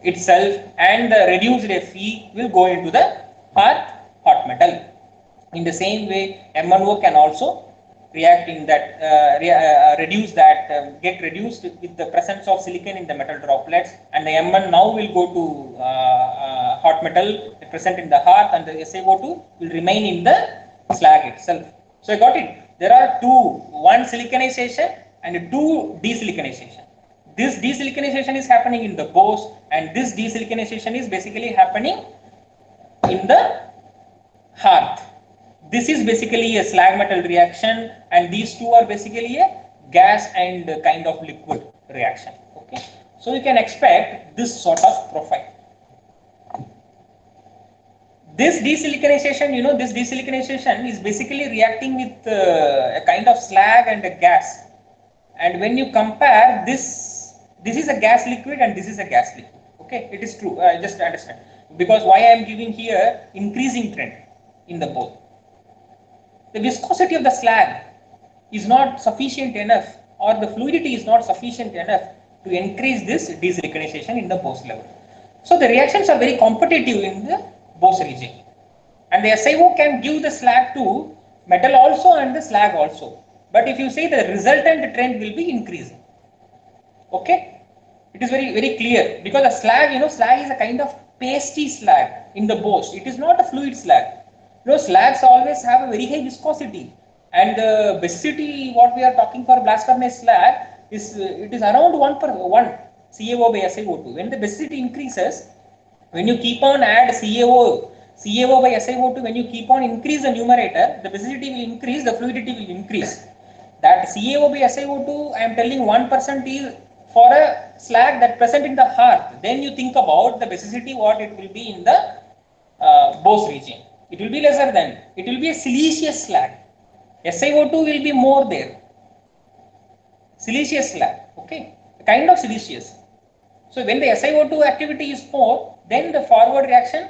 itself, and the reduced Fe will go into the hot metal. In the same way, MnO can also react in that, get reduced with the presence of silicon in the metal droplets, and the Mn now will go to hot metal present in the hearth, and the SiO2 will remain in the slag itself. So I got it. There are one siliconization and two desiliconization. This desiliconization is happening in the Bosch, and this desiliconization is basically happening in the hearth. This is basically a slag metal reaction, and these two are basically a gas and kind of liquid reaction. Okay, so you can expect this sort of profile. This desiliconization, this desiliconization is basically reacting with a kind of slag and a gas. And when you compare this is a gas liquid and this is a gas liquid. Okay, it is true. Just understand, because why I am giving here increasing trend in the both. The viscosity of the slag is not sufficient enough, or the fluidity is not sufficient enough to increase this desiliconization in the Bosch level. So the reactions are very competitive in the Bosch region, and the SiO can give the slag to metal also and the slag also. But if you say the resultant trend will be increasing. Okay, it is very clear, because the slag, slag is a kind of pasty slag in the Bosch. It is not a fluid slag. Slags always have a very high viscosity, and the basicity what we are talking for blast furnace slag is it is around 1 CaO by SiO2. When the basicity increases, when you keep on add CaO by SiO2, when you keep on increase the numerator, the basicity will increase, the fluidity will increase. That CaO by SiO2, I am telling 1% is for a slag that present in the hearth. Then you think about the basicity what it will be in the Bosch region. It will be lesser than, it will be a siliceous slag. SiO2 will be more there. Siliceous slag, okay, a kind of siliceous. So when the SiO2 activity is more, then the forward reaction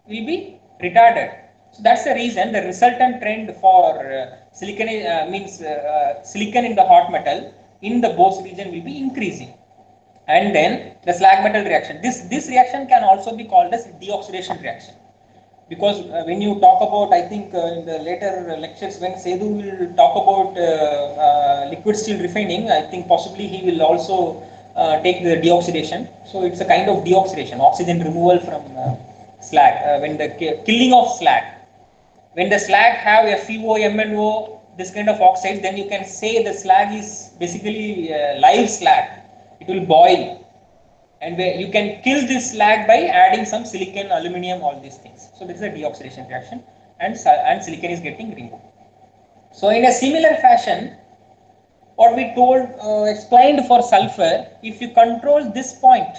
will be retarded. So that's the reason the resultant trend for silicon in the hot metal in the Bosch region will be increasing. And then the slag metal reaction. This reaction can also be called as deoxidation reaction. Because when you talk about, I think in the later lectures when Sedu will talk about liquid steel refining, I think possibly he will also take the deoxidation. So it's a kind of deoxidation, oxygen removal from slag, when the killing of slag. When the slag have FeO, MnO, this kind of oxides, then you can say the slag is basically live slag. It will boil. And you can kill this slag by adding some silicon, aluminum, all these things. So this is a deoxidation reaction, and silicon is getting removed. So in a similar fashion, what we explained for sulfur, if you control this point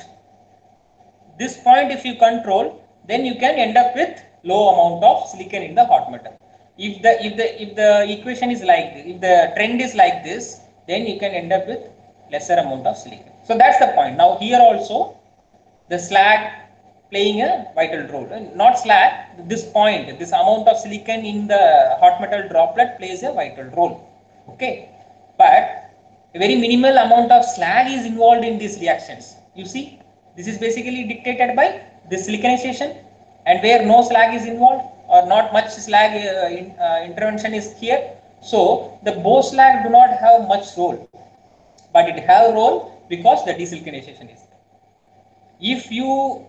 if you control, then you can end up with low amount of silicon in the hot metal. If the equation is like this, if the trend is like this, then you can end up with lesser amount of silicon. So that's the point. Now here also the slag playing a vital role. Not slag, this point, this amount of silicon in the hot metal droplet plays a vital role. Okay, but a very minimal amount of slag is involved in these reactions. You see, this is basically dictated by the siliconization, and where no slag is involved or not much slag intervention is here. So the Bose slag do not have much role, but it have role because the desiliconization is there. If you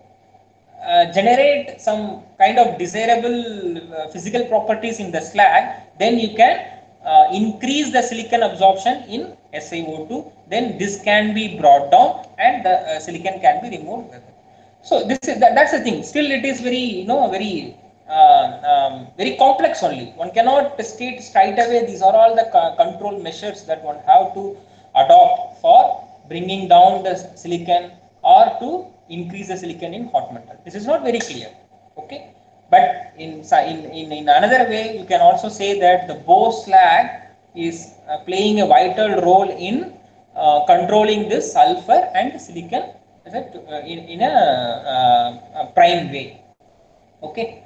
generate some kind of desirable physical properties in the slag, then you can increase the silicon absorption in SiO2. Then this can be brought down and the silicon can be removed. So this is that's the thing. Still, it is very very complex only. One cannot state straight away these are all the control measures that one have to adopt for bringing down the silicon or to increase the silicon in hot metal. This is not very clear. Okay, but in another way, you can also say that the Bose slag is playing a vital role in controlling this sulfur and silicon in a prime way. Okay.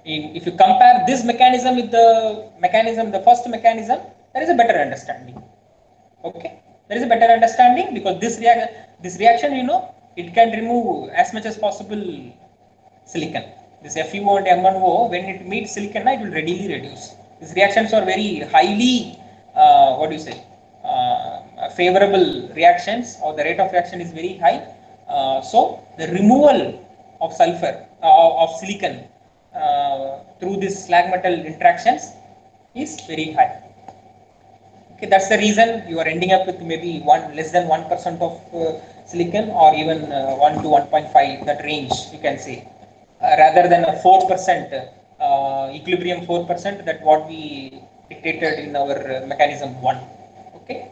If you compare this mechanism with the first mechanism, there is a better understanding. Okay, there is a better understanding because this reaction, it can remove as much as possible silicon. This FeO and M1O, when it meets silicon, it will readily reduce. These reactions are very highly, favorable reactions, or the rate of reaction is very high. So the removal of sulfur, of silicon through this slag metal interactions is very high. Okay, that's the reason you are ending up with maybe less than 1% of silicon, or even 1 to 1.5, that range you can say, rather than a 4% equilibrium 4% that what we dictated in our mechanism 1. Okay,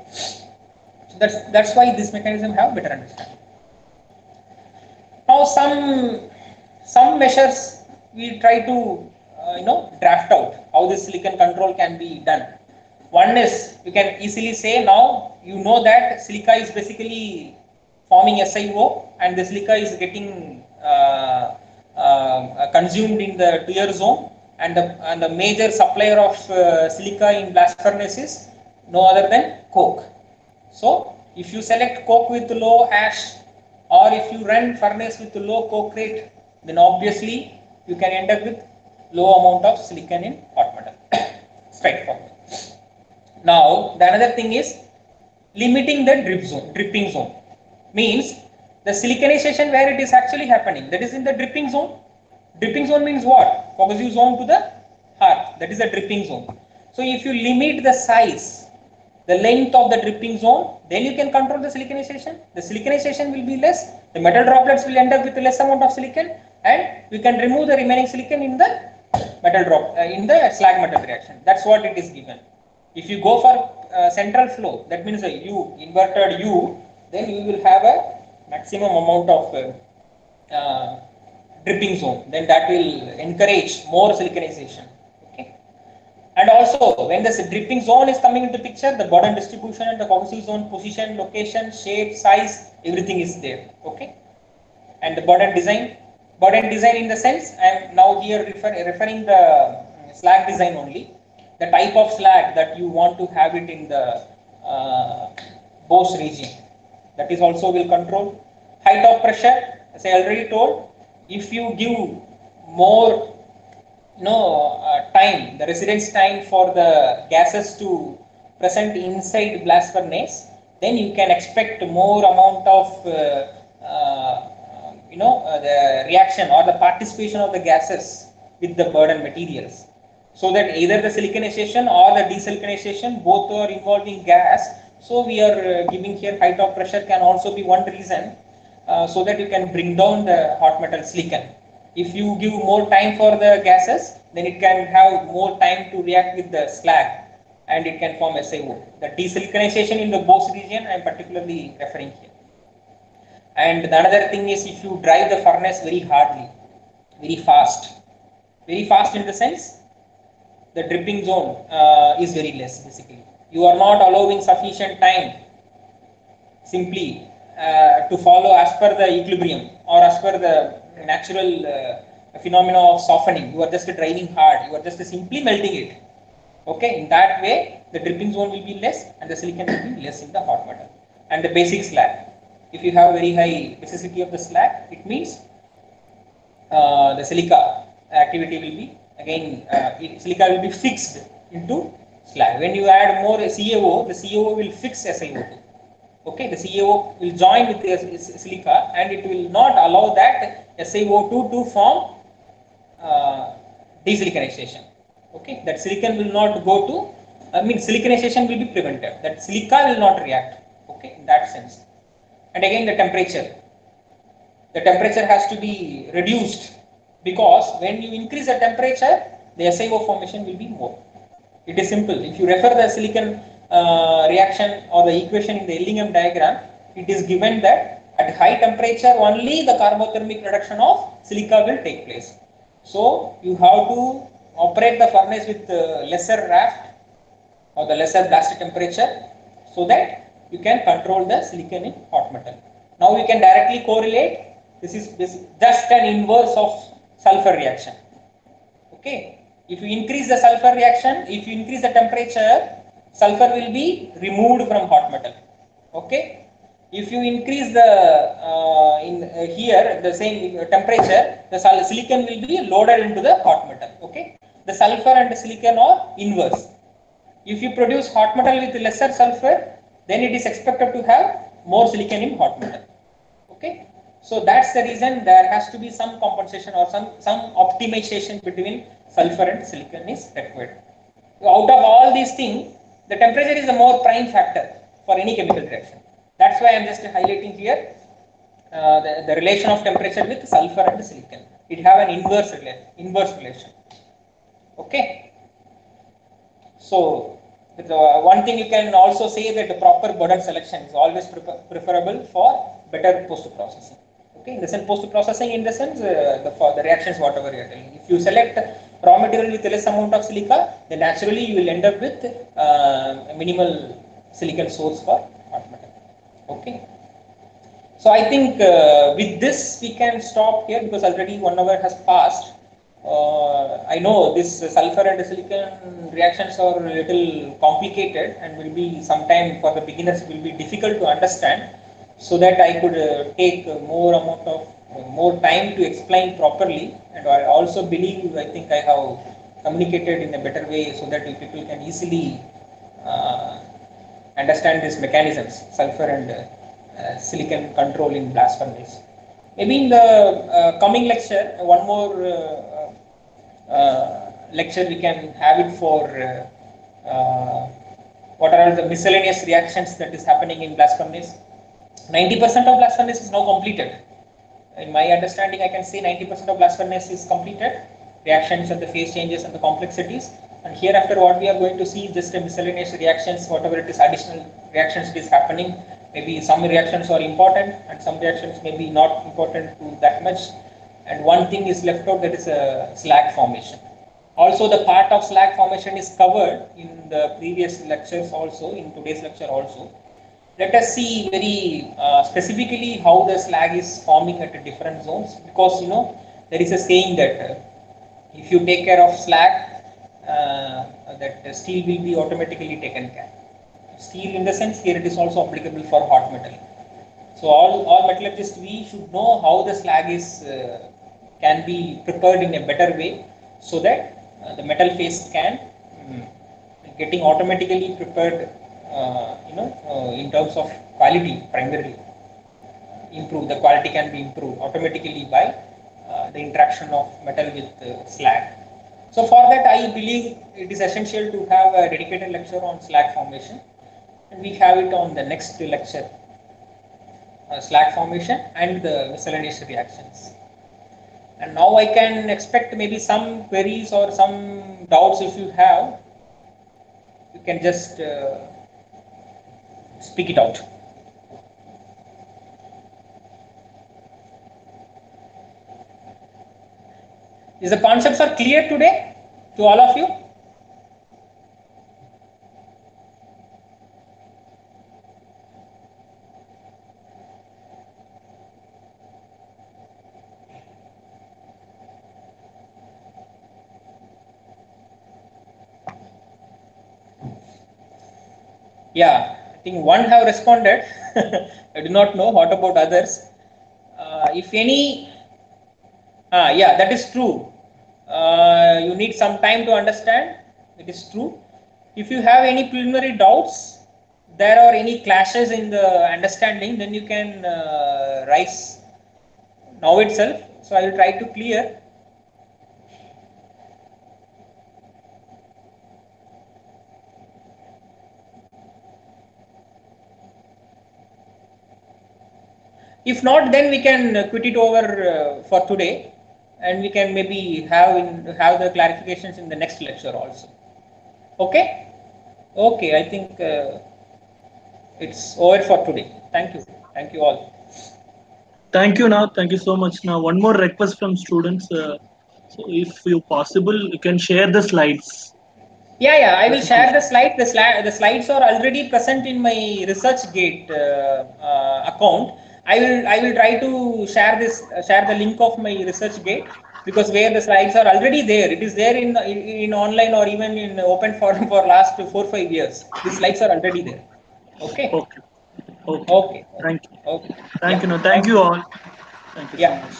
so that's why this mechanism have better understanding. Now some measures we try to draft out how this silicon control can be done. One is, you can easily say, now you know that silica is basically forming SiO, and the silica is getting consumed in the tear zone, and the major supplier of silica in blast furnace is no other than coke. So if you select coke with low ash, or if you run furnace with low coke rate, then obviously you can end up with low amount of silicon in hot metal. Straightforward. Now the another thing is limiting the dripping zone. Means the siliconization where it is actually happening, that is in the dripping zone. Dripping zone means what? Cohesive zone to the hearth, that is the dripping zone. So if you limit the size, the length of the dripping zone, then you can control the siliconization. The siliconization will be less, the metal droplets will end up with less amount of silicon, and we can remove the remaining silicon in the in the slag metal reaction. That's what it is given. If you go for central flow, that means a inverted U, then you will have a maximum amount of dripping zone. Then that will encourage more siliconization. Okay. And also, when this dripping zone is coming into picture, the burden distribution and the cohesive zone position, location, shape, size, everything is there. Okay. And the burden design in the sense, I am now here referring the slag design only. The type of slag that you want to have it in the Bose region, that is also will control. Height of pressure, as I already told, if you give more time, the residence time for the gases to present inside blast furnace, then you can expect more amount of the reaction or the participation of the gases with the burden materials. So that either the siliconization or the desiliconization, both are involving gas. So we are giving here height of pressure can also be one reason, so that you can bring down the hot metal silicon. If you give more time for the gases, then it can have more time to react with the slag, and it can form SiO. The desiliconization in the Bose region I am particularly referring here. And the another thing is, if you drive the furnace very hardly, very fast in the sense, the dripping zone is very less. Basically, you are not allowing sufficient time simply to follow as per the equilibrium or as per the natural phenomena of softening. You are just driving hard. You are just simply melting it. Okay, in that way, the dripping zone will be less and the silicon will be less in the hot metal. And the basic slag. If you have very high basicity of the slag, it means the silica activity will be again silica will be fixed into slag. When you add more CaO, the CaO will fix SiO2. Okay, the CaO will join with the silica and it will not allow that SiO2 to form desiliconization. Okay, that silicon will not go to, siliconization will be prevented. That silica will not react. Okay, in that sense. And again, the temperature. The temperature has to be reduced because when you increase the temperature, the SiO formation will be more. It is simple. If you refer the silicon reaction or the equation in the Ellingham diagram, it is given that at high temperature only the carbothermic reduction of silica will take place. So you have to operate the furnace with lesser raft or the lesser blast temperature so that you can control the silicon in hot metal. Now we can directly correlate. This is just an inverse of sulfur reaction. Okay. If you increase the sulfur reaction, if you increase the temperature, sulfur will be removed from hot metal. Okay. If you increase the here the same temperature, the silicon will be loaded into the hot metal. Okay. The sulfur and the silicon are inverse. If you produce hot metal with lesser sulfur, then it is expected to have more silicon in hot metal. Okay. So that's the reason there has to be some compensation or some optimization between sulfur and silicon is required. Out of all these things, the temperature is the more prime factor for any chemical reaction. That's why I'm just highlighting here the relation of temperature with sulfur and silicon. It have an inverse relation. Okay. So one thing you can also say that the proper burden selection is always preferable for better post-processing. Okay, in the sense post-processing, in the sense for the reactions whatever you are telling. If you select raw material with less amount of silica, then naturally you will end up with minimal silicon source for hot metal. Okay. So I think with this we can stop here because already 1 hour has passed. I know this sulfur and silicon reactions are a little complicated and will be sometime for the beginners will be difficult to understand. So that I could take more time to explain properly, and I also believe I think I have communicated in a better way so that people can easily understand these mechanisms, sulfur and silicon control in blast furnace. Maybe in the coming lecture, one more lecture we can have it for what are the miscellaneous reactions that is happening in blast furnace. 90% of blast furnace is now completed. In my understanding, I can say 90% of blast furnace is completed. Reactions and the phase changes and the complexities. And hereafter, what we are going to see is just a miscellaneous reactions, whatever it is, additional reactions is happening. Maybe some reactions are important and some reactions may be not important to that much. And one thing is left out, that is a slag formation. Also, the part of slag formation is covered in the previous lectures also, in today's lecture also. Let us see very specifically how the slag is forming at different zones, because there is a saying that if you take care of slag, that steel will be automatically taken care. Steel in the sense here it is also applicable for hot metal. So all metallurgists, we should know how the slag is can be prepared in a better way so that the metal phase can getting automatically prepared in terms of quality primarily improve. The quality can be improved automatically by the interaction of metal with slag. So for that, I believe it is essential to have a dedicated lecture on slag formation, and we have it on the next lecture, slag formation and the miscellaneous reactions. And now I can expect maybe some queries or some doubts. If you have, you can just speak it out. Is the concepts are clear today to all of you? Yeah, I think one have responded. I do not know. What about others? If any, yeah, that is true. You need some time to understand. It is true. If you have any preliminary doubts, there are any clashes in the understanding, then you can rise now itself. So I will try to clear. If not, then we can quit it over for today, and we can maybe have the clarifications in the next lecture also. Okay. Okay, I think it's over for today. Thank you. Thank you all. Thank you now. Thank you so much. Now, one more request from students. So, if you possible, you can share the slides. Yeah, yeah, I will share the slide. The slides are already present in my ResearchGate account. I will try to share the link of my ResearchGate, because where the slides are already there. It is there in online or even in open forum for last 4 5 years. These slides are already there. Okay. Okay. Okay. Okay. Thank you. Okay. Thank Yeah. you. No, thank Thank you you. all. Thank you so Yeah. much.